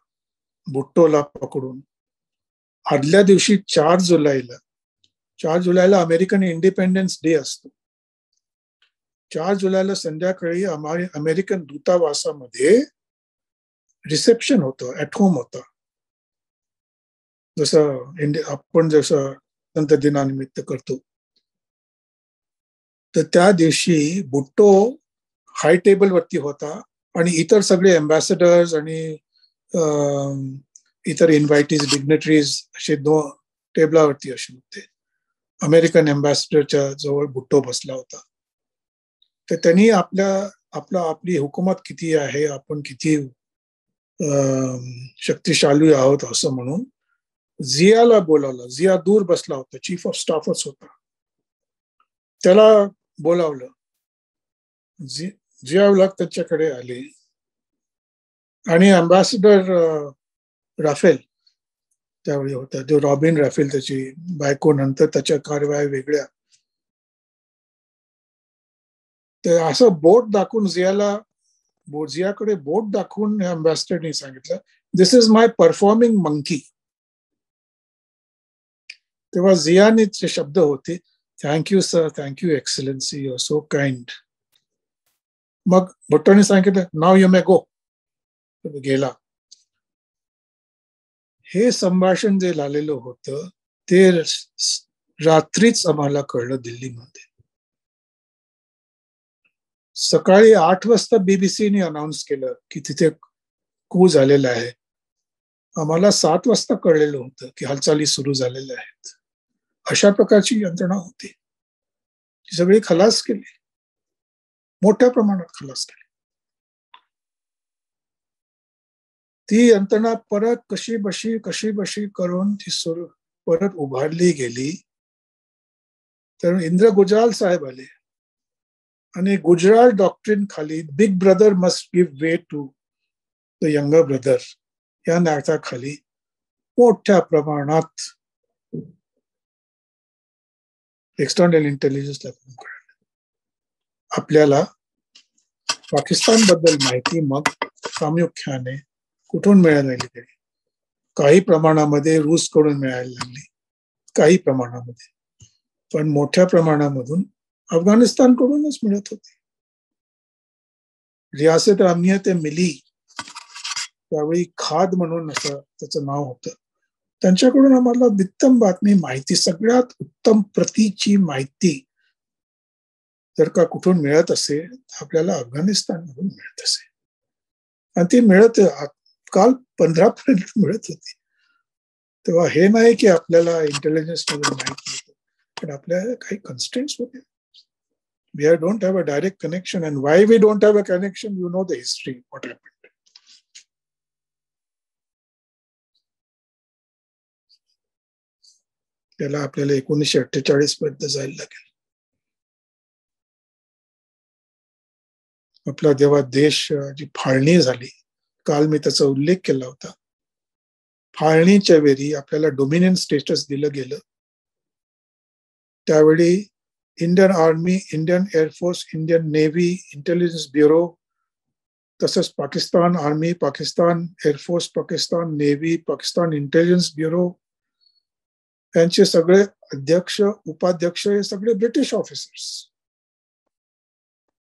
भुट्टोला पकडून, आदल्या दिवशी 4 जुलैला अमेरिकन इंडिपेंडन्स डे असतो. 4 जुलैला संध्याकाळी अमेरिकन दूतावासामध्ये रिसेप्शन होतं, ऍट होम होतं. आपण जसं स्वातंत्र्य दिनानिमित्त करतो. तर त्या दिवशी बुट्टो हाय टेबल वरती होता आणि इतर सगळे अम्बॅसेडर्स आणि इतर इन्व्हायटीज डिग्नेटरीज असे 2 टेबलावरती असे होते. अमेरिकन अम्बॅसेडरच्या जवळ बुट्टो बसला होता. तर त्यांनी आपली हुकूमत किती आहे, आपण किती शक्तिशाली आहोत असं म्हणून झियाला बोलावलं. झिया दूर बसला होता, चीफ ऑफ स्टाफच होता. त्याला बोलावलं. झिया त्याच्याकडे आले आणि अम्बॅसेडर राफेल त्यावेळी होता, जो रॉबिन राफेल त्याची बायको, नंतर त्याच्या कारवाया वेगळ्या. तर असं बोट दाखवून झियाकडे बोट दाखवून अम्बॅसेडरने सांगितलं, this is my performing monkey. तेव्हा झियाचे शब्द होते, thank you sir, thank you excellency, you are so kind. मग भुट्टोने सांगितलं, नाव यू मे गो. गेला. हे संभाषण जे झालेलं होतं ते रात्रीच आम्हाला कळलं दिल्लीमध्ये. सकाळी 8 वाजता बीबीसीने अनाऊन्स केलं की तिथे कू झालेला आहे. आम्हाला 7 वाजता कळलेलं होतं की हालचाली सुरू झालेल्या आहेत. अशा प्रकारची यंत्रणा होती. ती सगळी खलास केली, मोठ्या प्रमाणात खलास केली. ती यंत्रणा परत कशी बशी करून ती परत उभारली गेली. तर इंद्र गुजराल साहेब आले आणि गुजराल डॉक्ट्रिन खाली big brother must give way to the younger brother या नात्याखाली मोठ्या प्रमाणात एक्सटर्नल इंटेलिजन्स आपल्याला पाकिस्तान बद्दल माहिती मग प्रामुख्याने कुठून मिळायला लागली. काही प्रमाणामध्ये रूसकडून मिळायला लागली, काही प्रमाणामध्ये, पण मोठ्या प्रमाणामधून अफगाणिस्तानकडूनच मिळत होती. रियासत अमनियत मिली, त्यावेळी खाद म्हणून असं त्याचं नाव होतं, त्यांच्याकडून आम्हाला उत्तम बातमी माहिती, सगळ्यात उत्तम प्रतीची माहिती जर का कुठून मिळत असेल आपल्याला अफगाणिस्तानमधून मिळत असेल. आणि ती मिळत काल 15 पर्यंत मिळत होती. तेव्हा हे नाही की आपल्याला इंटेलिजन्स मधून माहिती होतं, पण आपल्याला काही कन्स्ट्रेंट्स होते. We don't have a direct connection, and why we don't have a connection, you know the history, what happened. त्याला आपल्याला 1948 पर्यंत जायला लागेल. आपला जेव्हा देश जी फाळणी झाली, काल मी त्याचा उल्लेख केला होता, फाळणीच्या वेळी आपल्याला डोमिनियन स्टेटस दिलं गेलं. त्यावेळी Indian army, Indian air force, Indian navy, intelligence bureau, तसंच Pakistan army, Pakistan air force, Pakistan navy, Pakistan intelligence bureau यांचे सगळे अध्यक्ष, उपाध्यक्ष हे सगळे ब्रिटिश ऑफिसर्स.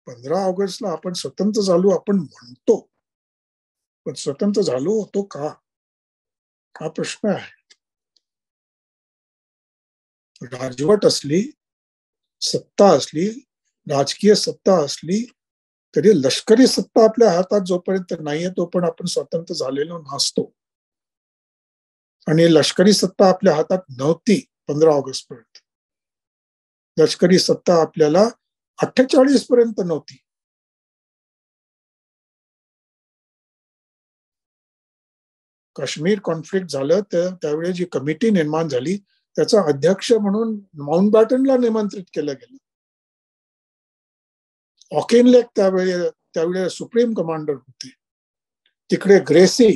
15 ऑगस्टला आपण स्वतंत्र झालो आपण म्हणतो, पण स्वतंत्र झालो होतो का, हा प्रश्न आहे. राजवट असली, सत्ता असली, राजकीय सत्ता असली तरी लष्करी सत्ता आपल्या हातात जोपर्यंत नाहीये तोपर्यंत आपण स्वतंत्र झालेलो नसतो. आणि लष्करी सत्ता आपल्या हातात नव्हती 15 ऑगस्ट पर्यंत. लष्करी सत्ता आपल्याला 48 पर्यंत नव्हती. काश्मीर कॉन्फ्लिक्ट झालं तर त्यावेळी जी कमिटी निर्माण झाली त्याचा अध्यक्ष म्हणून माउंटबॅटनला निमंत्रित केलं गेलं. ऑकेनलेक त्यावेळी सुप्रीम कमांडर होते. तिकडे ग्रेसी,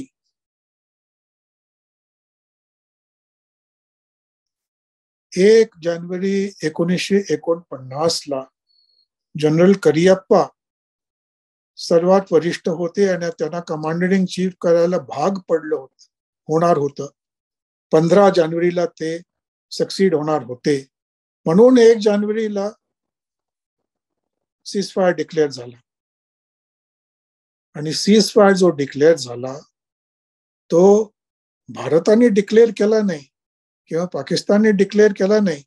1 जानेवारी 1949 जनरल करियप्पा सर्वात वरिष्ठ होते आणि त्यांना कमांडर इन चीफ करायला भाग होणार होतं. 15 जानेवारीला ते सक्सीड होणार होते, म्हणून 1 जानेवारीला सीजफायर डिक्लेअर झाला. आणि सीजफायर जो डिक्लेअर झाला तो भारताने डिक्लेअर केला नाही किंवा पाकिस्तानने डिक्लेअर केला नाही,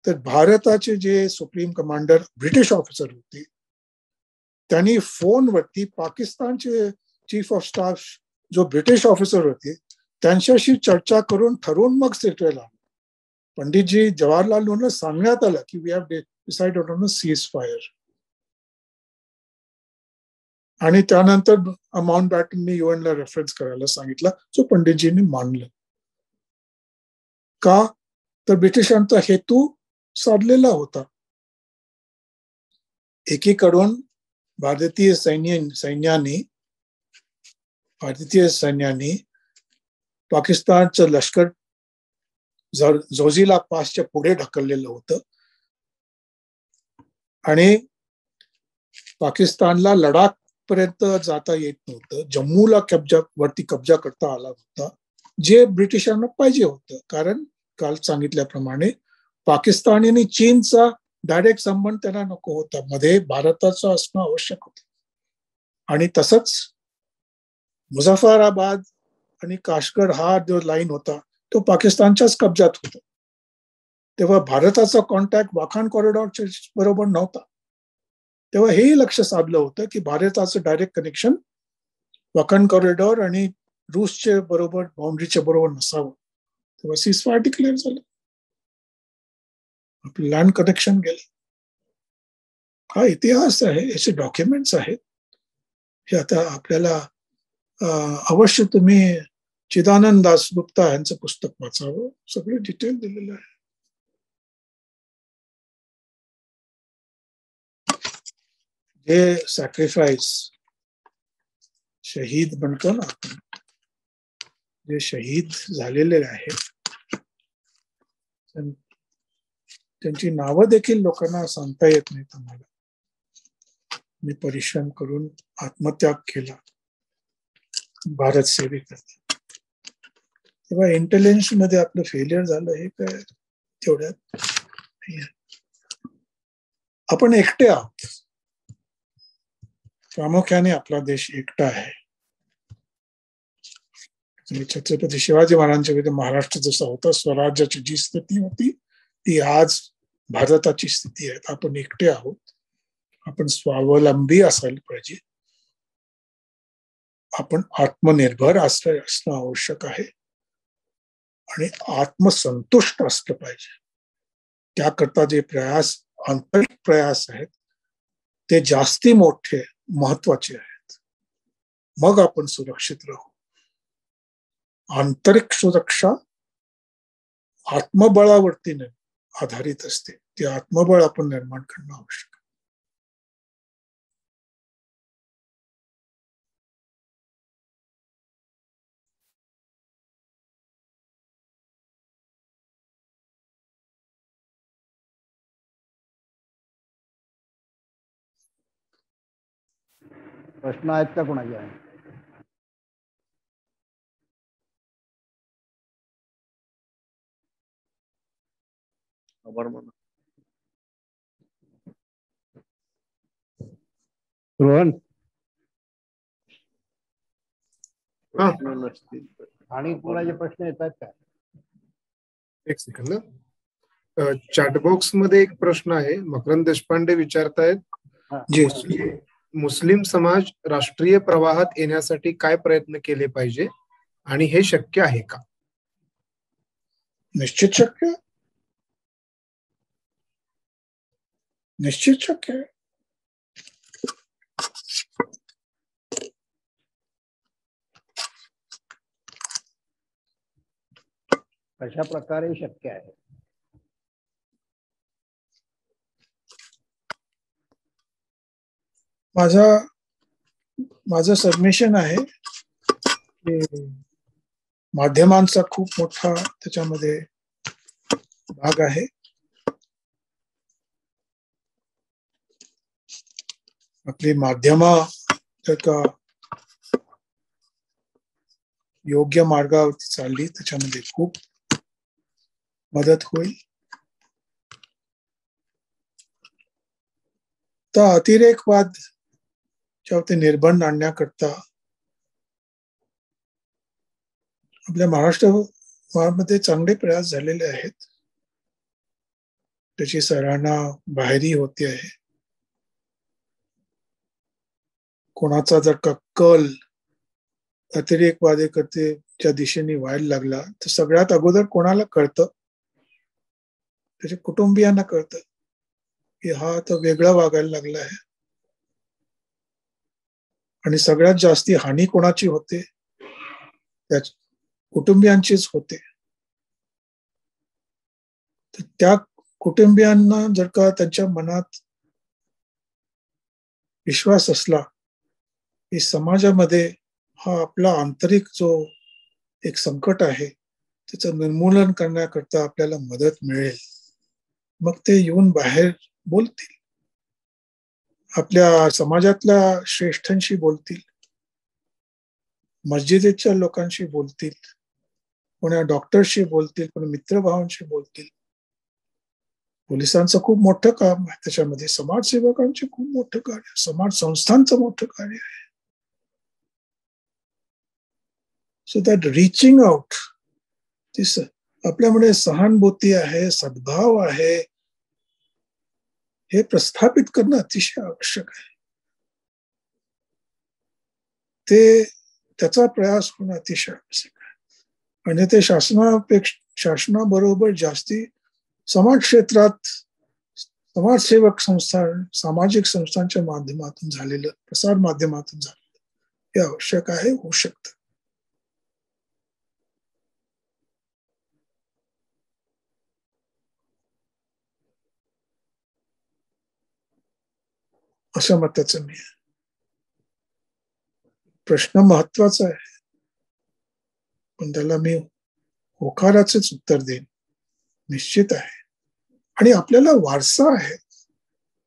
तर भारताचे जे सुप्रीम कमांडर ब्रिटिश ऑफिसर होते त्यांनी फोनवरती पाकिस्तानचे चीफ ऑफ स्टाफ जो ब्रिटिश ऑफिसर होते त्यांच्याशी चर्चा करून ठरवून मग सेटल आलं. पंडितजी जवाहरलाल नेहरूंना सांगण्यात आलं की we have decided on a ceasefire. आणि त्यानंतर माउंट बॅटननी युएनला रेफरन्स करायला सांगितलं, जो पंडितजींनी मानलं. का तर ब्रिटिशांचा हेतू साधलेला होता. एकीकडून भारतीय सैन्याने पाकिस्तानचं लष्कर जोझिला पासच्या पुढे ढकललेलं होतं आणि पाकिस्तानला लडाख पर्यंत जाता येत नव्हतं. जम्मूला वरती कब्जा करता आला होता, जे ब्रिटिशांना पाहिजे होतं. कारण काल सांगितल्याप्रमाणे पाकिस्तान आणि चीनचा डायरेक्ट संबंध त्यांना नको होता, मध्ये भारताचं असणं आवश्यक होतं. आणि तसंच मुझफ्फराबाद आणि काश्गर हा जो लाईन होता तो पाकिस्तानच्याच कब्जात होता. तेव्हा भारताचा कॉन्टॅक्ट वाखान कॉरिडॉरच्या बरोबर नव्हता. तेव्हा हेही लक्ष साधलं होतं की भारताचं डायरेक्ट कनेक्शन वाखान कॉरिडॉर आणि रूसचे बरोबर बाउंड्रीच्या बरोबर नसावं. तेव्हा सीजफायर डिक्लेअर झालं, आपलं लँड कनेक्शन गेलं. हा इतिहास आहे, याचे डॉक्युमेंट्स आहेत. हे आता आपल्याला अवश्य तुम्ही चिदानंद दासगुप्ता यांचं पुस्तक वाचावं, सगळे डिटेल दिलेलं आहे. जे सॅक्रिफाईस शहीद म्हणतो ना आपण, जे शहीद झालेले आहेत त्यांची नावं देखील लोकांना सांगता येत नाहीत. आम्हाला मी परिश्रम करून आत्मत्याग केला भारत सेवेकरता. तेव्हा इंटेलिजन्स मध्ये आपलं फेलियर झालं हे काय तेवढ्यात आपण एकटे आहोत. प्रामुख्याने आपला देश एकटा आहे. छत्रपती शिवाजी महाराजांच्या विरुद्ध महाराष्ट्र जसा होता, स्वराज्याची जी स्थिती होती ती आज भारताची स्थिती आहे. आपण एकटे आहोत. आपण स्वावलंबी असायला पाहिजे. आपण आत्मनिर्भर असणं आवश्यक आहे आणि आत्मसंतुष्ट असलं पाहिजे. त्याकरता जे प्रयास, आंतरिक प्रयास आहेत ते जास्ती मोठे महत्वाचे आहेत. मग आपण सुरक्षित राहू. आंतरिक सुरक्षा आत्मबळावरती आधारित असते. ते आत्मबळ आपण निर्माण करणं आवश्यक आहे. प्रश्न आहेत का कोणाचे? रोहन आणि कोणाचे प्रश्न येतात का? एक सेकंद. चॅटबॉक्स मध्ये एक प्रश्न आहे. मकरंद देशपांडे विचारतायत, मुस्लिम समाज राष्ट्रीय प्रवाहात येण्यासाठी काय प्रयत्न केले पाहिजे आणि हे शक्य आहे का? निश्चित शक्य, निश्चित शक्य आहे. कशा प्रकारे शक्य आहे? माझं सबमिशन आहे की माध्यमांचा खूप मोठा त्याच्यामध्ये भाग आहे. आपली माध्यम जर का योग्य मार्गावरती चालली त्याच्यामध्ये खूप मदत होईल. तर अतिरेकवाद च्यावरती निर्बंध आणण्याकरता आपल्या महाराष्ट्रामध्ये चांगले प्रयास झालेले आहेत. त्याची सराहना बाहेरही होते आहे. कोणाचा जर का कल अतिरेकवादेच्या दिशेने व्हायला लागला तर सगळ्यात अगोदर कोणाला कळतं? त्याच्या कुटुंबियांना कळतं की हा तर वेगळा वागायला लागला आहे. आणि सगळ्यात जास्ती हानी कोणाची होते? त्या कुटुंबियांचीच होते. तर त्या कुटुंबियांना जर का त्यांच्या मनात विश्वास असला की समाजामध्ये हा आपला आंतरिक जो एक संकट आहे त्याचं निर्मूलन करण्याकरता आपल्याला मदत मिळेल, मग ते येऊन बाहेर बोलतील, आपल्या समाजातल्या श्रेष्ठांशी बोलतील, मस्जिदीच्या लोकांशी बोलतील, कोणा डॉक्टरशी बोलतील, कोणा मित्रभावांशी बोलतील. पोलिसांचं खूप मोठं काम आहे त्याच्यामध्ये, समाजसेवकांचे खूप मोठं कार्य, समाज संस्थांचं मोठं कार्य आहे. सो दॅट रिचिंग आउट, आपल्यामध्ये सहानुभूती आहे, सद्भाव आहे, हे प्रस्थापित करणं अतिशय आवश्यक आहे. त्याचा प्रयास होणं अतिशय आवश्यक आहे. आणि ते शासनाबरोबर जास्ती समाज क्षेत्रात समाजसेवक संस्था, सामाजिक संस्थांच्या माध्यमातून झालेलं, प्रसार माध्यमातून झालेलं हे आवश्यक आहे, होऊ शकतं. असं मताचं मी आहे. प्रश्न महत्वाचा आहे पण त्याला मी होकाराचेच उत्तर देईन, निश्चित आहे. आणि आपल्याला वारसा आहे,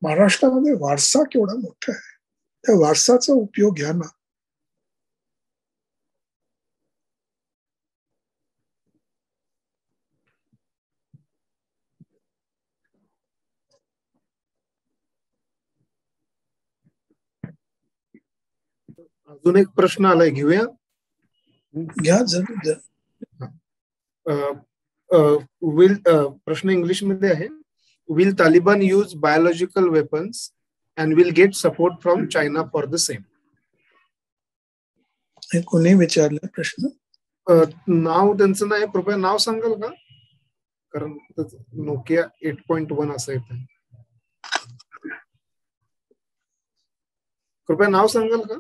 महाराष्ट्रामध्ये वारसा केवढा मोठा आहे, त्या वारसाचा उपयोग घ्या ना. अजून एक प्रश्न आलाय, घेऊया? घ्या जरूर. प्रश्न इंग्लिश मध्ये आहे. Will Taliban use biological weapons and will get support from China for the same? हे कोणी विचारलं प्रश्न? नाव त्यांचं नाही, कृपया नाव सांगाल का? कारण नोकिया 8.1 असं येतं. कृपया नाव सांगाल का?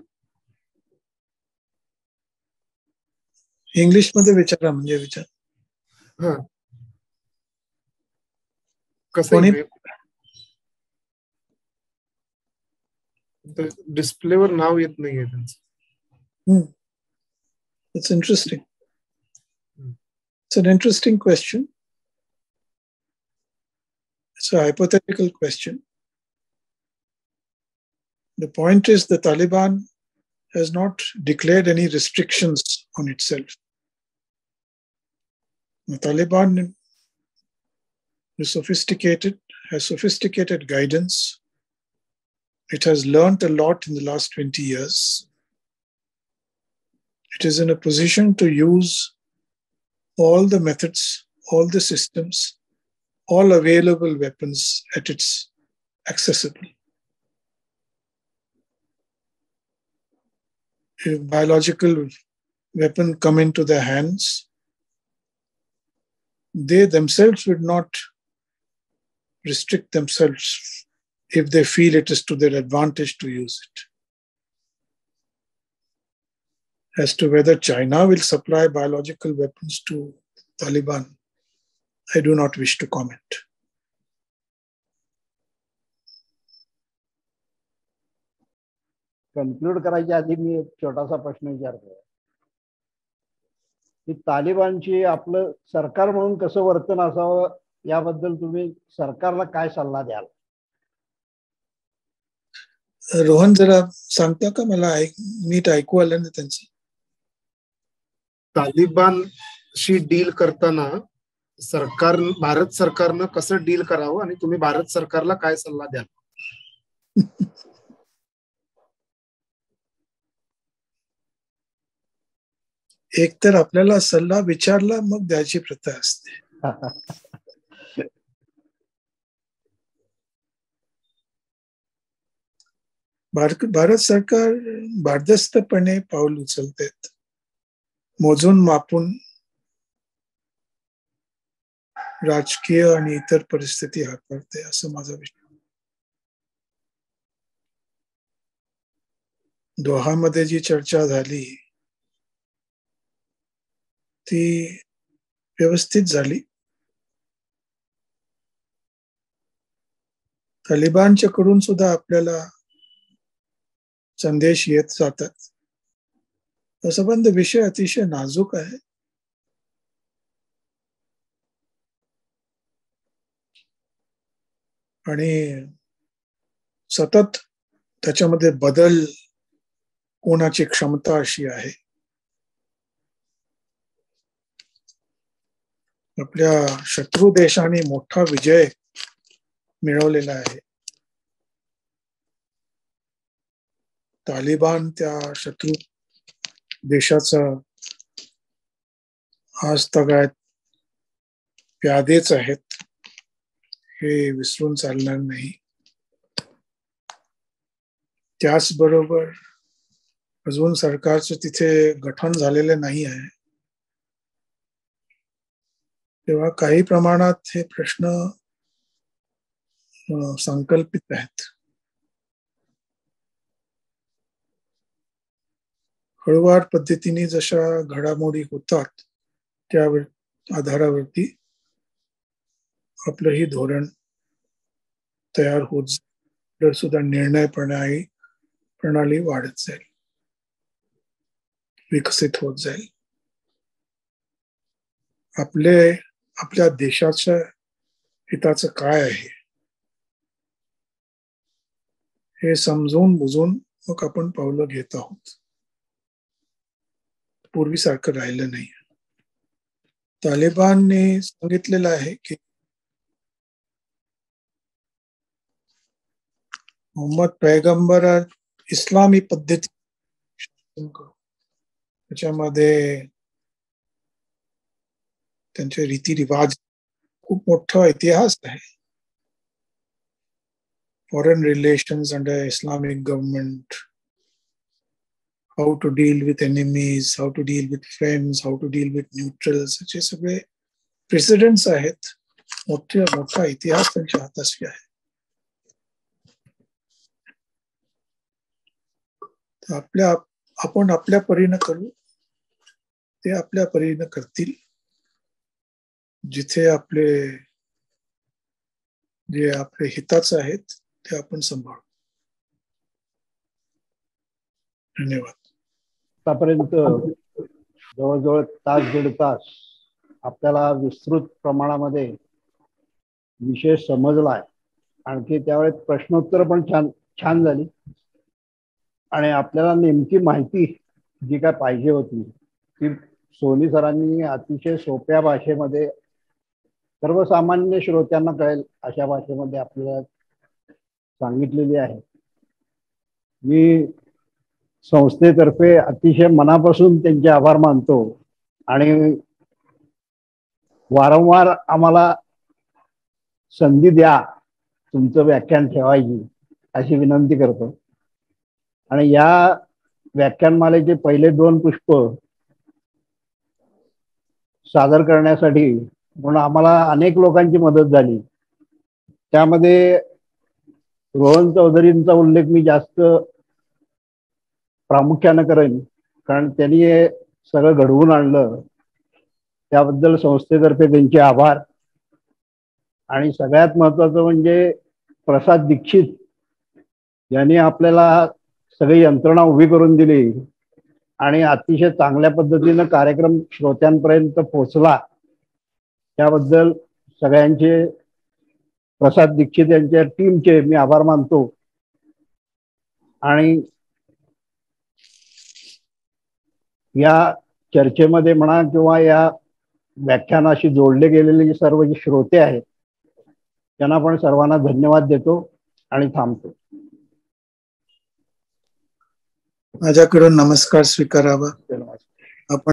इंग्लिश मध्ये विचारा, म्हणजे विचार. हा, कसं डिस्प्लेवर नाव येत नाहीये त्यांचं. It's interesting. It's an interesting question. It's a hypothetical question. The point is the Taliban has not declared any restrictions on itself. The Taliban is sophisticated, has sophisticated guidance. It has learned a lot in the last 20 years. It is in a position to use all the methods, all the systems, all available weapons at its accessible. If biological weapon come into their hands, they themselves would not restrict themselves if they feel it is to their advantage to use it. As to whether China will supply biological weapons to Taliban, I do not wish to comment. Conclude करायच्या आधी मी एक छोटासा प्रश्न विचारतो की तालिबानची आपलं सरकार म्हणून कसं वर्तन असावं याबद्दल तुम्ही सरकारला काय सल्ला द्याल? रोहन जरा सांगता का? मला नीट ऐकू आलं ना त्यांचं. तालिबानशी डील करताना भारत सरकारनं कसं डील करावं आणि तुम्ही भारत सरकारला काय सल्ला द्याल? एक तर आपल्याला सल्ला विचारला मग द्यायची प्रथा असते. भारत सरकार बारदस्तपणे पाऊल उचलतेत, मोजून मापून राजकीय आणि इतर परिस्थिती हाताळते असं माझा विश्वास. दोहामध्ये जी चर्चा झाली ती व्यवस्थित झाली. तालिबानच्या कडून सुद्धा आपल्याला संदेश येत जातात. संबंध विषय अतिशय नाजूक आहे. आणि सतत त्याच्यामध्ये बदल होण्याची क्षमता अशी आहे. आपल्या शत्रू देशाने मोठा विजय मिळवलेला आहे. तालिबान त्या शत्रू देशाचा आज तगायत प्यादेच आहेत, हे विसरून चालणार नाही. त्याचबरोबर अजून सरकारचं तिथे गठन झालेलं नाही आहे, तेव्हा काही प्रमाणात हे प्रश्न संकल्पित आहेत. हळूवार पद्धतीने जशा घडामोडी होतात त्या आधारावरती आपलंही धोरण तयार होत जाईल, सुद्धा निर्णय प्रणाली वाढत जाईल, विकसित होत जाईल. आपल्या देशाच्या हिताचं काय आहे हे समजून बुजून मग आपण पावलं घेत आहोत. पूर्वीसारखं राहिलं नाही. तालिबानने सांगितलेलं आहे की मोहम्मद पैगंबर इस्लामी पद्धती, त्याच्यामध्ये त्यांचे रीतिरिवाज, खूप मोठा इतिहास आहे. Foreign relations under Islamic government, how to deal with enemies, how to deal with friends, how to deal with neutrals, असे सगळे प्रेसिडेंट्स आहेत. मोठा इतिहास त्यांच्या हाताशी आहे. आपण आपल्या परीनं करू, ते आपल्या परीनं करतील. जिथे जे आपले हिताचं आहेत ते आपण सांभाळू. धन्यवाद. आतापर्यंत जवळजवळ तास दीड तास आपल्याला विस्तृत प्रमाणामध्ये विषय समजलाय. आणखी त्यावेळेस प्रश्नोत्तर पण छान झाली आणि आपल्याला नेमकी माहिती जी काय पाहिजे होती ती सोनी सरांनी अतिशय सोप्या भाषेमध्ये, सर्वसामान्य श्रोत्यांना कळेल अशा भाषेमध्ये आपल्याला सांगितलेली आहे. मी संस्थेतर्फे अतिशय मनापासून त्यांचे आभार मानतो आणि वारंवार आम्हाला संधी द्या तुमचं व्याख्यान ठेवायची अशी विनंती करतो. आणि या व्याख्यानमालेचे पहिले 2 पुष्प सादर करण्यासाठी म्हणून आम्हाला अनेक लोकांची मदत झाली. त्यामध्ये रोहन चौधरींचा उल्लेख मी जास्त प्रामुख्याने करेन, कारण त्यांनी हे सगळं घडवून आणलं. त्याबद्दल संस्थेतर्फे त्यांचे आभार. आणि सगळ्यात महत्त्वाचं म्हणजे प्रसाद दीक्षित यांनी आपल्याला सगळी यंत्रणा उभी करून दिली आणि अतिशय चांगल्या पद्धतीनं कार्यक्रम श्रोत्यांपर्यंत पोहोचला. त्याबद्दल सगळ्यांचे, प्रसाद दीक्षित यांच्या टीमचे मी आभार मानतो. आणि या चर्चेमध्ये म्हणा किंवा या व्याख्यानाशी जोडले गेलेले सर्व जे श्रोते आहेत त्यांना पण सर्वांना धन्यवाद देतो आणि थांबतो. माझ्याकडून नमस्कार स्वीकारावा. धन्यवाद. आपण